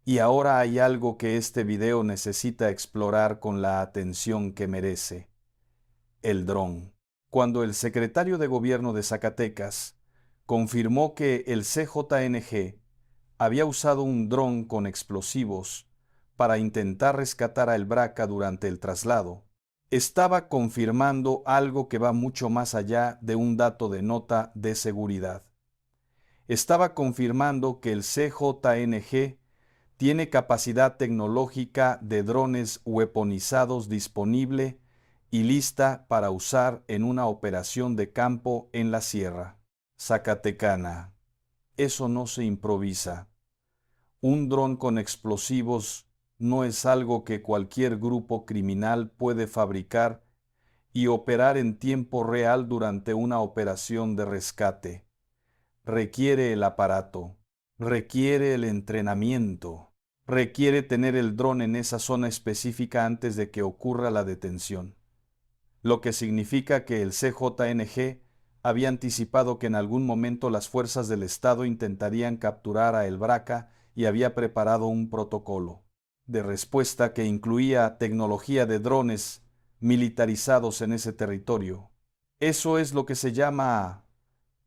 Y ahora hay algo que este video necesita explorar con la atención que merece: el dron. Cuando el secretario de Gobierno de Zacatecas confirmó que el CJNG había usado un dron con explosivos para intentar rescatar a El Braca durante el traslado, estaba confirmando algo que va mucho más allá de un dato de nota de seguridad. Estaba confirmando que el CJNG tiene capacidad tecnológica de drones weaponizados disponible y lista para usar en una operación de campo en la sierra zacatecana. Eso no se improvisa. Un dron con explosivos no es algo que cualquier grupo criminal puede fabricar y operar en tiempo real durante una operación de rescate. Requiere el aparato, requiere el entrenamiento, requiere tener el dron en esa zona específica antes de que ocurra la detención. Lo que significa que el CJNG había anticipado que en algún momento las fuerzas del Estado intentarían capturar a El Braca y había preparado un protocolo de respuesta que incluía tecnología de drones militarizados en ese territorio. Eso es lo que se llama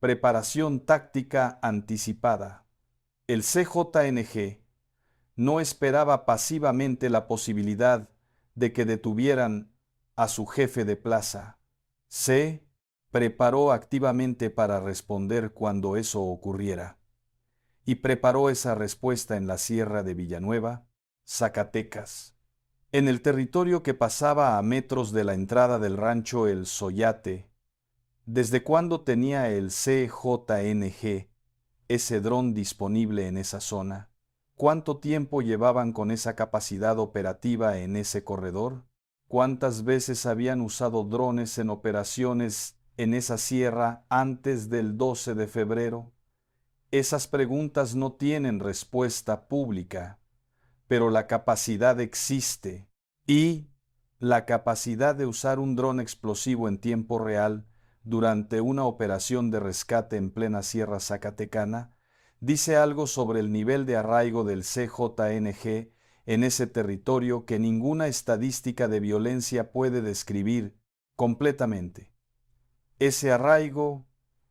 preparación táctica anticipada. El CJNG no esperaba pasivamente la posibilidad de que detuvieran a su jefe de plaza. Se preparó activamente para responder cuando eso ocurriera. Y preparó esa respuesta en la sierra de Villanueva, Zacatecas, en el territorio que pasaba a metros de la entrada del rancho El Zoyate. ¿Desde cuándo tenía el CJNG ese dron disponible en esa zona? ¿Cuánto tiempo llevaban con esa capacidad operativa en ese corredor? ¿Cuántas veces habían usado drones en operaciones en esa sierra antes del 12 de febrero? Esas preguntas no tienen respuesta pública, pero la capacidad existe. Y la capacidad de usar un dron explosivo en tiempo real durante una operación de rescate en plena sierra zacatecana dice algo sobre el nivel de arraigo del CJNG en ese territorio que ninguna estadística de violencia puede describir completamente. Ese arraigo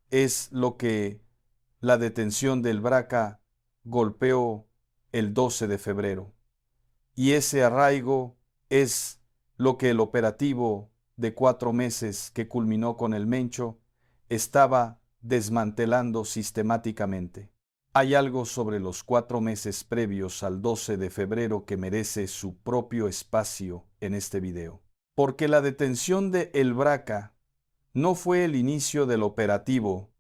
es lo que la detención del Braca golpeó el 12 de febrero. Y ese arraigo es lo que el operativo de 4 meses que culminó con el Mencho estaba desmantelando sistemáticamente. Hay algo sobre los 4 meses previos al 12 de febrero que merece su propio espacio en este video. Porque la detención de El Braca no fue el inicio del operativo,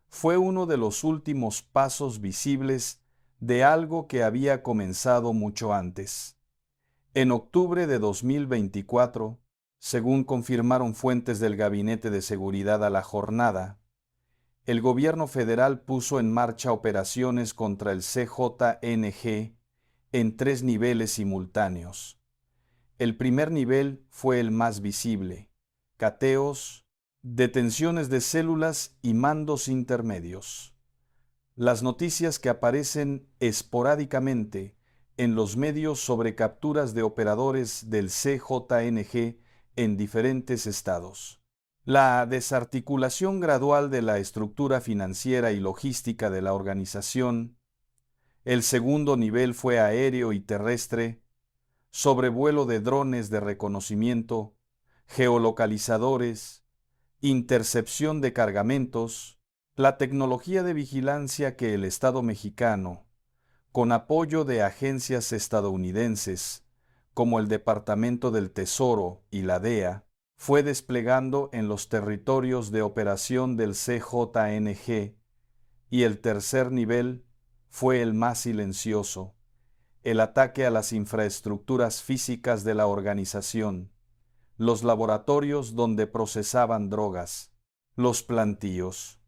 fue uno de los últimos pasos visibles de algo que había comenzado mucho antes. En octubre de 2024, según confirmaron fuentes del Gabinete de Seguridad a La Jornada, el gobierno federal puso en marcha operaciones contra el CJNG en 3 niveles simultáneos. El primer nivel fue el más visible: cateos, detenciones de células y mandos intermedios. Las noticias que aparecen esporádicamente en los medios sobre capturas de operadores del CJNG en diferentes estados. La desarticulación gradual de la estructura financiera y logística de la organización. El segundo nivel fue aéreo y terrestre, sobrevuelo de drones de reconocimiento, geolocalizadores, intercepción de cargamentos, la tecnología de vigilancia que el Estado mexicano, con apoyo de agencias estadounidenses como el Departamento del Tesoro y la DEA, fue desplegando en los territorios de operación del CJNG, y el tercer nivel fue el más silencioso: el ataque a las infraestructuras físicas de la organización, los laboratorios donde procesaban drogas, los plantíos,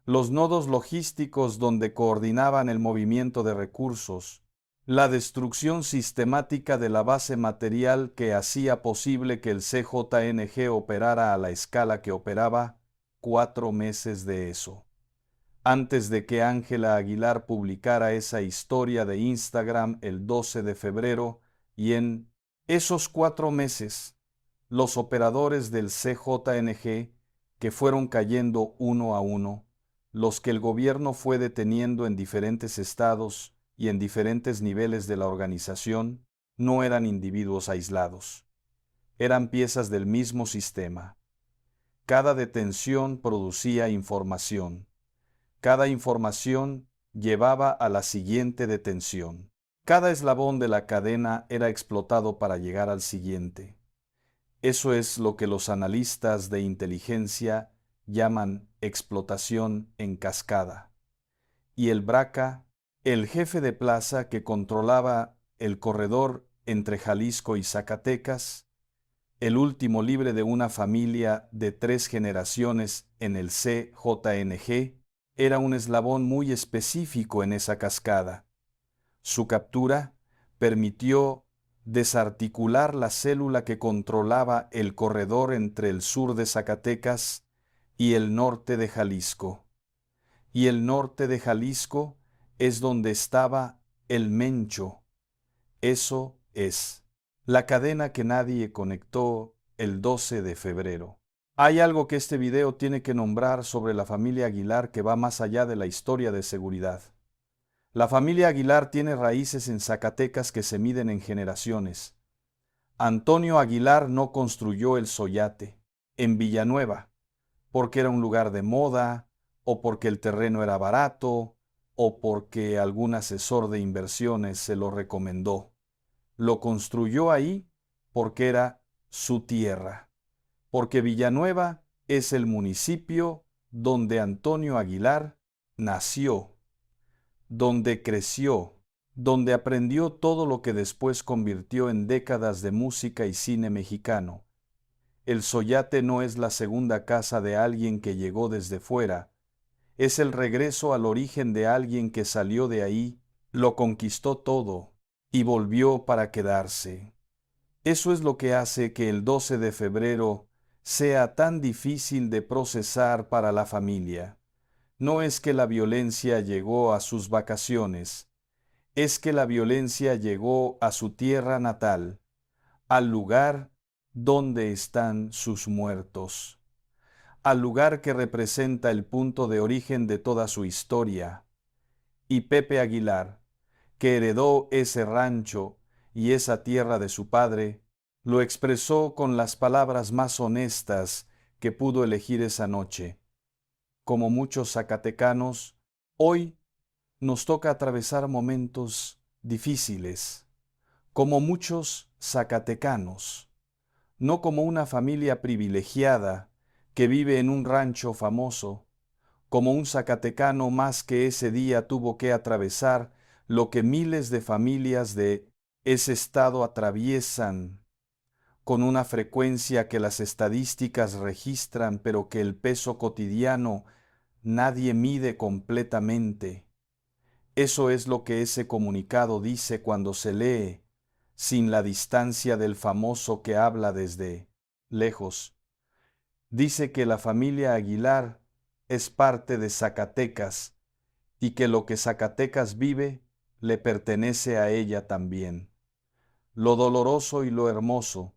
los nodos logísticos donde coordinaban el movimiento de recursos, la destrucción sistemática de la base material que hacía posible que el CJNG operara a la escala que operaba. 4 meses de eso. Antes de que Ángela Aguilar publicara esa historia de Instagram el 12 de febrero, y en esos 4 meses, los operadores del CJNG, que fueron cayendo uno a uno, los que el gobierno fue deteniendo en diferentes estados y en diferentes niveles de la organización, no eran individuos aislados, eran piezas del mismo sistema. Cada detención producía información. Cada información llevaba a la siguiente detención. Cada eslabón de la cadena era explotado para llegar al siguiente. Eso es lo que los analistas de inteligencia llaman explotación en cascada. Y el Braca, el jefe de plaza que controlaba el corredor entre Jalisco y Zacatecas, el último libre de una familia de 3 generaciones en el CJNG, era un eslabón muy específico en esa cascada. Su captura permitió desarticular la célula que controlaba el corredor entre el sur de Zacatecas y el norte de Jalisco. Y el norte de Jalisco es donde estaba el Mencho. Eso es la cadena que nadie conectó el 12 de febrero. Hay algo que este video tiene que nombrar sobre la familia Aguilar que va más allá de la historia de seguridad. La familia Aguilar tiene raíces en Zacatecas que se miden en generaciones. Antonio Aguilar no construyó el Soyate en Villanueva, porque era un lugar de moda, o porque el terreno era barato, o porque algún asesor de inversiones se lo recomendó. Lo construyó ahí porque era su tierra, porque Villanueva es el municipio donde Antonio Aguilar nació, donde creció, donde aprendió todo lo que después convirtió en décadas de música y cine mexicano. El Soyate no es la segunda casa de alguien que llegó desde fuera, es el regreso al origen de alguien que salió de ahí, lo conquistó todo y volvió para quedarse. Eso es lo que hace que el 12 de febrero sea tan difícil de procesar para la familia. No es que la violencia llegó a sus vacaciones, es que la violencia llegó a su tierra natal, al lugar donde están sus muertos, al lugar que representa el punto de origen de toda su historia. Y Pepe Aguilar, que heredó ese rancho y esa tierra de su padre, lo expresó con las palabras más honestas que pudo elegir esa noche. Como muchos zacatecanos, hoy nos toca atravesar momentos difíciles, como muchos zacatecanos, no como una familia privilegiada que vive en un rancho famoso, como un zacatecano más que ese día tuvo que atravesar lo que miles de familias de ese estado atraviesan con una frecuencia que las estadísticas registran, pero que el peso cotidiano nadie mide completamente. Eso es lo que ese comunicado dice cuando se lee, sin la distancia del famoso que habla desde lejos. Dice que la familia Aguilar es parte de Zacatecas y que lo que Zacatecas vive le pertenece a ella también. Lo doloroso y lo hermoso,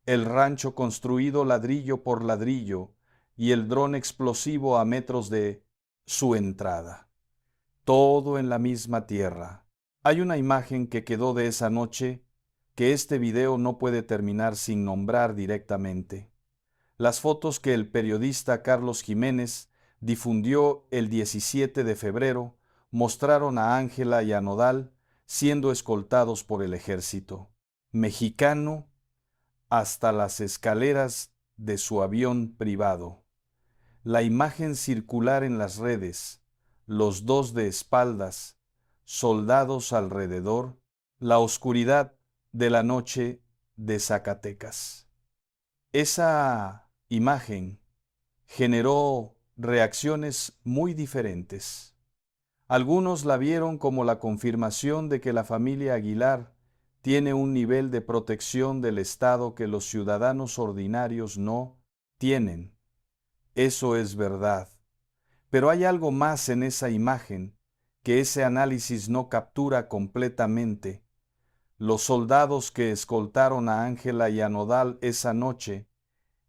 el rancho construido ladrillo por ladrillo y el dron explosivo a metros de su entrada. Todo en la misma tierra. Hay una imagen que quedó de esa noche que este video no puede terminar sin nombrar directamente. Las fotos que el periodista Carlos Jiménez difundió el 17 de febrero mostraron a Ángela y a Nodal siendo escoltados por el ejército mexicano hasta las escaleras de su avión privado. La imagen circular en las redes, los dos de espaldas, soldados alrededor, la oscuridad de la noche de Zacatecas. Esa imagen generó reacciones muy diferentes. Algunos la vieron como la confirmación de que la familia Aguilar tiene un nivel de protección del Estado que los ciudadanos ordinarios no tienen. Eso es verdad. Pero hay algo más en esa imagen que ese análisis no captura completamente. Los soldados que escoltaron a Ángela y a Nodal esa noche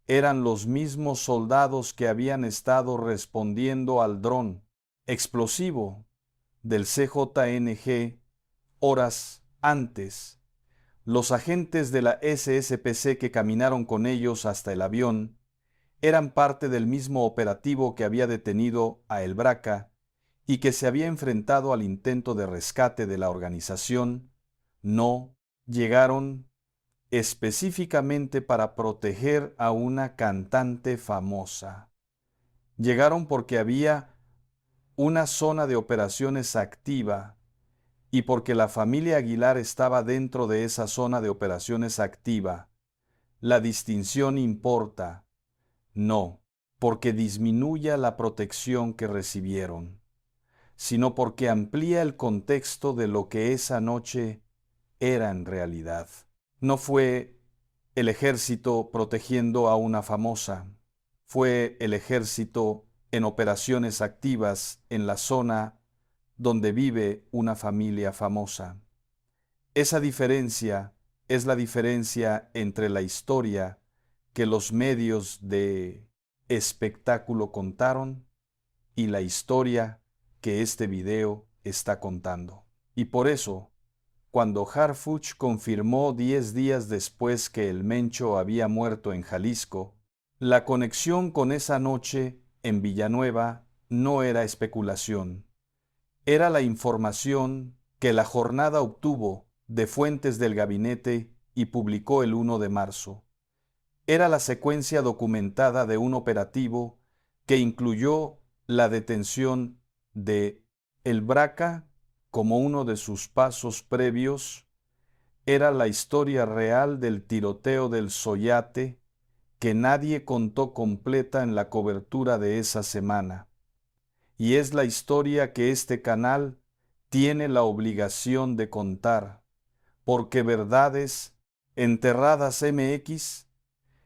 eran los mismos soldados que habían estado respondiendo al dron explosivo del CJNG horas antes. Los agentes de la SSPC que caminaron con ellos hasta el avión eran parte del mismo operativo que había detenido a El Braca y que se había enfrentado al intento de rescate de la organización. No llegaron específicamente para proteger a una cantante famosa. Llegaron porque había una zona de operaciones activa y porque la familia Aguilar estaba dentro de esa zona de operaciones activa. La distinción importa. No porque disminuya la protección que recibieron, sino porque amplía el contexto de lo que esa noche era en realidad. No fue el ejército protegiendo a una famosa, fue el ejército en operaciones activas en la zona donde vive una familia famosa. Esa diferencia es la diferencia entre la historia que los medios de espectáculo contaron y la historia que este video está contando. Y por eso, cuando Harfuch confirmó 10 días después que el Mencho había muerto en Jalisco, la conexión con esa noche en Villanueva no era especulación. Era la información que la jornada obtuvo de fuentes del gabinete y publicó el 1 de marzo. Era la secuencia documentada de un operativo que incluyó la detención de El Braca como uno de sus pasos previos. Era la historia real del tiroteo del Soyate que nadie contó completa en la cobertura de esa semana. Y es la historia que este canal tiene la obligación de contar, porque Verdades Enterradas MX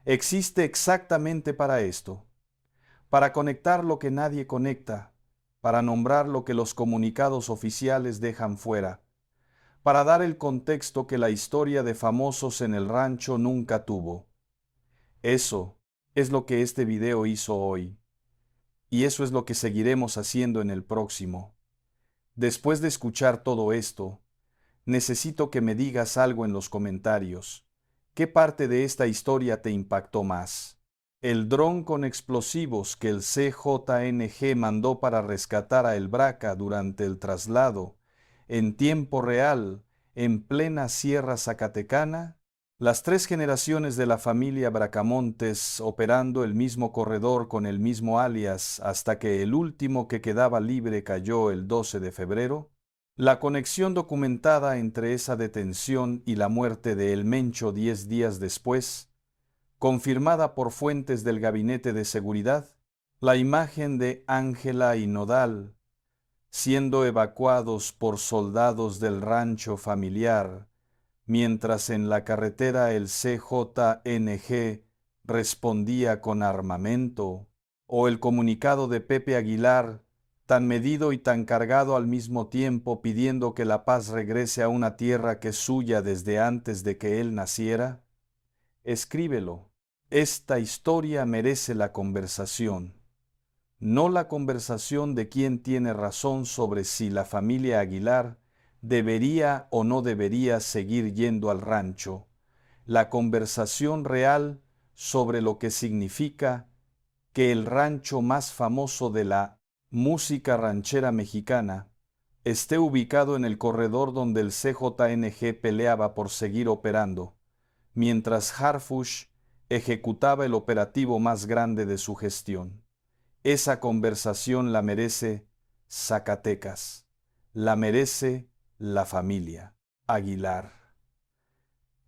existe exactamente para esto, para conectar lo que nadie conecta, para nombrar lo que los comunicados oficiales dejan fuera, para dar el contexto que la historia de famosos en el rancho nunca tuvo. Eso es lo que este video hizo hoy, y eso es lo que seguiremos haciendo en el próximo. Después de escuchar todo esto, necesito que me digas algo en los comentarios. ¿Qué parte de esta historia te impactó más? ¿El dron con explosivos que el CJNG mandó para rescatar a El Braca durante el traslado, en tiempo real, en plena Sierra Zacatecana? Las 3 generaciones de la familia Bracamontes operando el mismo corredor con el mismo alias hasta que el último que quedaba libre cayó el 12 de febrero. La conexión documentada entre esa detención y la muerte de El Mencho 10 días después, confirmada por fuentes del Gabinete de Seguridad, la imagen de Ángela y Nodal siendo evacuados por soldados del rancho familiar, mientras en la carretera el CJNG respondía con armamento, o el comunicado de Pepe Aguilar, tan medido y tan cargado al mismo tiempo pidiendo que la paz regrese a una tierra que es suya desde antes de que él naciera? Escríbelo. Esta historia merece la conversación, no la conversación de quién tiene razón sobre si la familia Aguilar debería o no debería seguir yendo al rancho, la conversación real sobre lo que significa que el rancho más famoso de la música ranchera mexicana esté ubicado en el corredor donde el CJNG peleaba por seguir operando, mientras Harfuch ejecutaba el operativo más grande de su gestión. Esa conversación la merece Zacatecas, la merece la familia Aguilar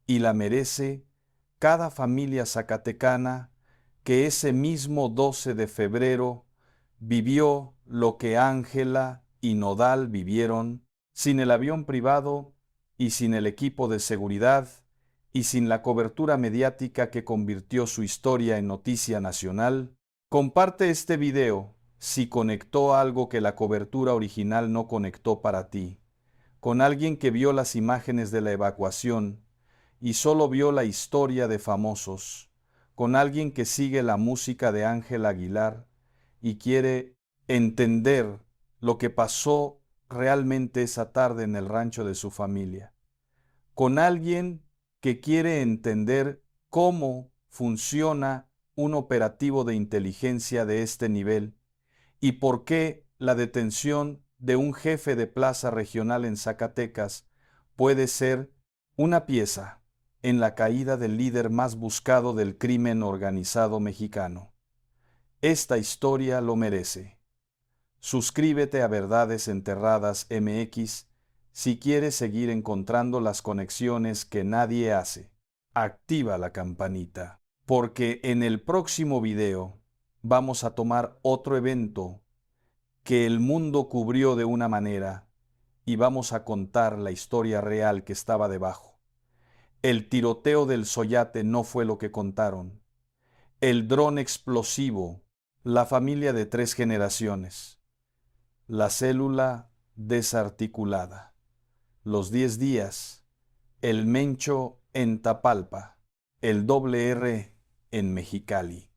y la merece cada familia zacatecana que ese mismo 12 de febrero vivió lo que Ángela y Nodal vivieron sin el avión privado y sin el equipo de seguridad y sin la cobertura mediática que convirtió su historia en noticia nacional. Comparte este video si conectó algo que la cobertura original no conectó para ti, con alguien que vio las imágenes de la evacuación y solo vio la historia de famosos, con alguien que sigue la música de Ángel Aguilar y quiere entender lo que pasó realmente esa tarde en el rancho de su familia, con alguien que quiere entender cómo funciona un operativo de inteligencia de este nivel y por qué la detención de un jefe de plaza regional en Zacatecas puede ser una pieza en la caída del líder más buscado del crimen organizado mexicano. Esta historia lo merece. Suscríbete a Verdades Enterradas MX si quieres seguir encontrando las conexiones que nadie hace. Activa la campanita, porque en el próximo video vamos a tomar otro evento que el mundo cubrió de una manera y vamos a contar la historia real que estaba debajo. El tiroteo del Soyate no fue lo que contaron. El dron explosivo, la familia de 3 generaciones, la célula desarticulada, los 10 días, el Mencho en Tapalpa, el R en Mexicali.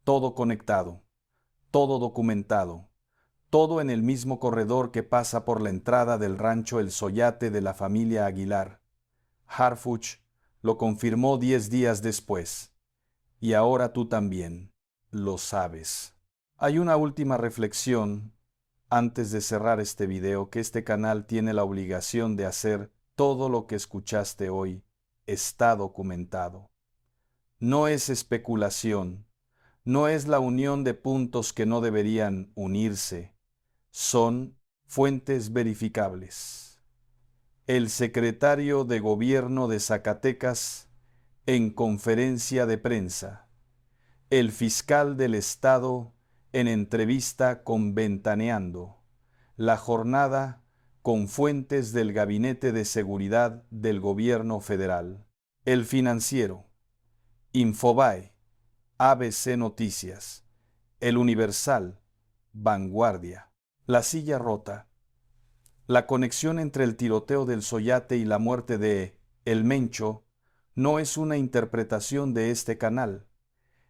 Todo conectado, todo documentado, todo en el mismo corredor que pasa por la entrada del rancho El Soyate de la familia Aguilar. Harfuch lo confirmó 10 días después. Y ahora tú también lo sabes. Hay una última reflexión antes de cerrar este video, que este canal tiene la obligación de hacer. Todo lo que escuchaste hoy está documentado. No es especulación, no es la unión de puntos que no deberían unirse, son fuentes verificables. El secretario de Gobierno de Zacatecas en conferencia de prensa, el fiscal del Estado en entrevista con Ventaneando, la jornada con fuentes del Gabinete de Seguridad del Gobierno Federal, El Financiero, Infobae, ABC Noticias, El Universal, Vanguardia, La Silla Rota. La conexión entre el tiroteo del Soyate y la muerte de El Mencho no es una interpretación de este canal.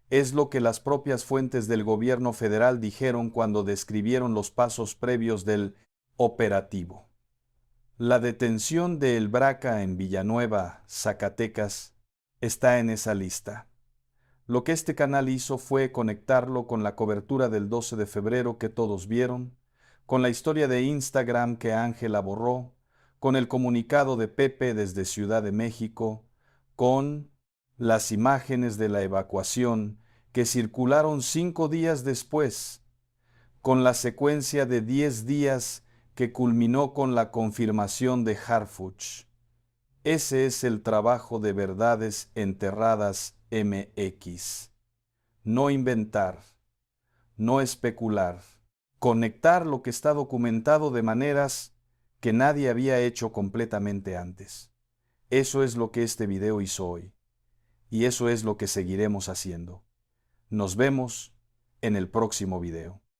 Es lo que las propias fuentes del gobierno federal dijeron cuando describieron los pasos previos del operativo. La detención de El Braca en Villanueva, Zacatecas, está en esa lista. Lo que este canal hizo fue conectarlo con la cobertura del 12 de febrero que todos vieron, con la historia de Instagram que Ángela borró, con el comunicado de Pepe desde Ciudad de México, con las imágenes de la evacuación que circularon 5 días después, con la secuencia de 10 días que culminó con la confirmación de Harfuch. Ese es el trabajo de Verdades Enterradas MX. No inventar, no especular, conectar lo que está documentado de maneras que nadie había hecho completamente antes. Eso es lo que este video hizo hoy. Y eso es lo que seguiremos haciendo. Nos vemos en el próximo video.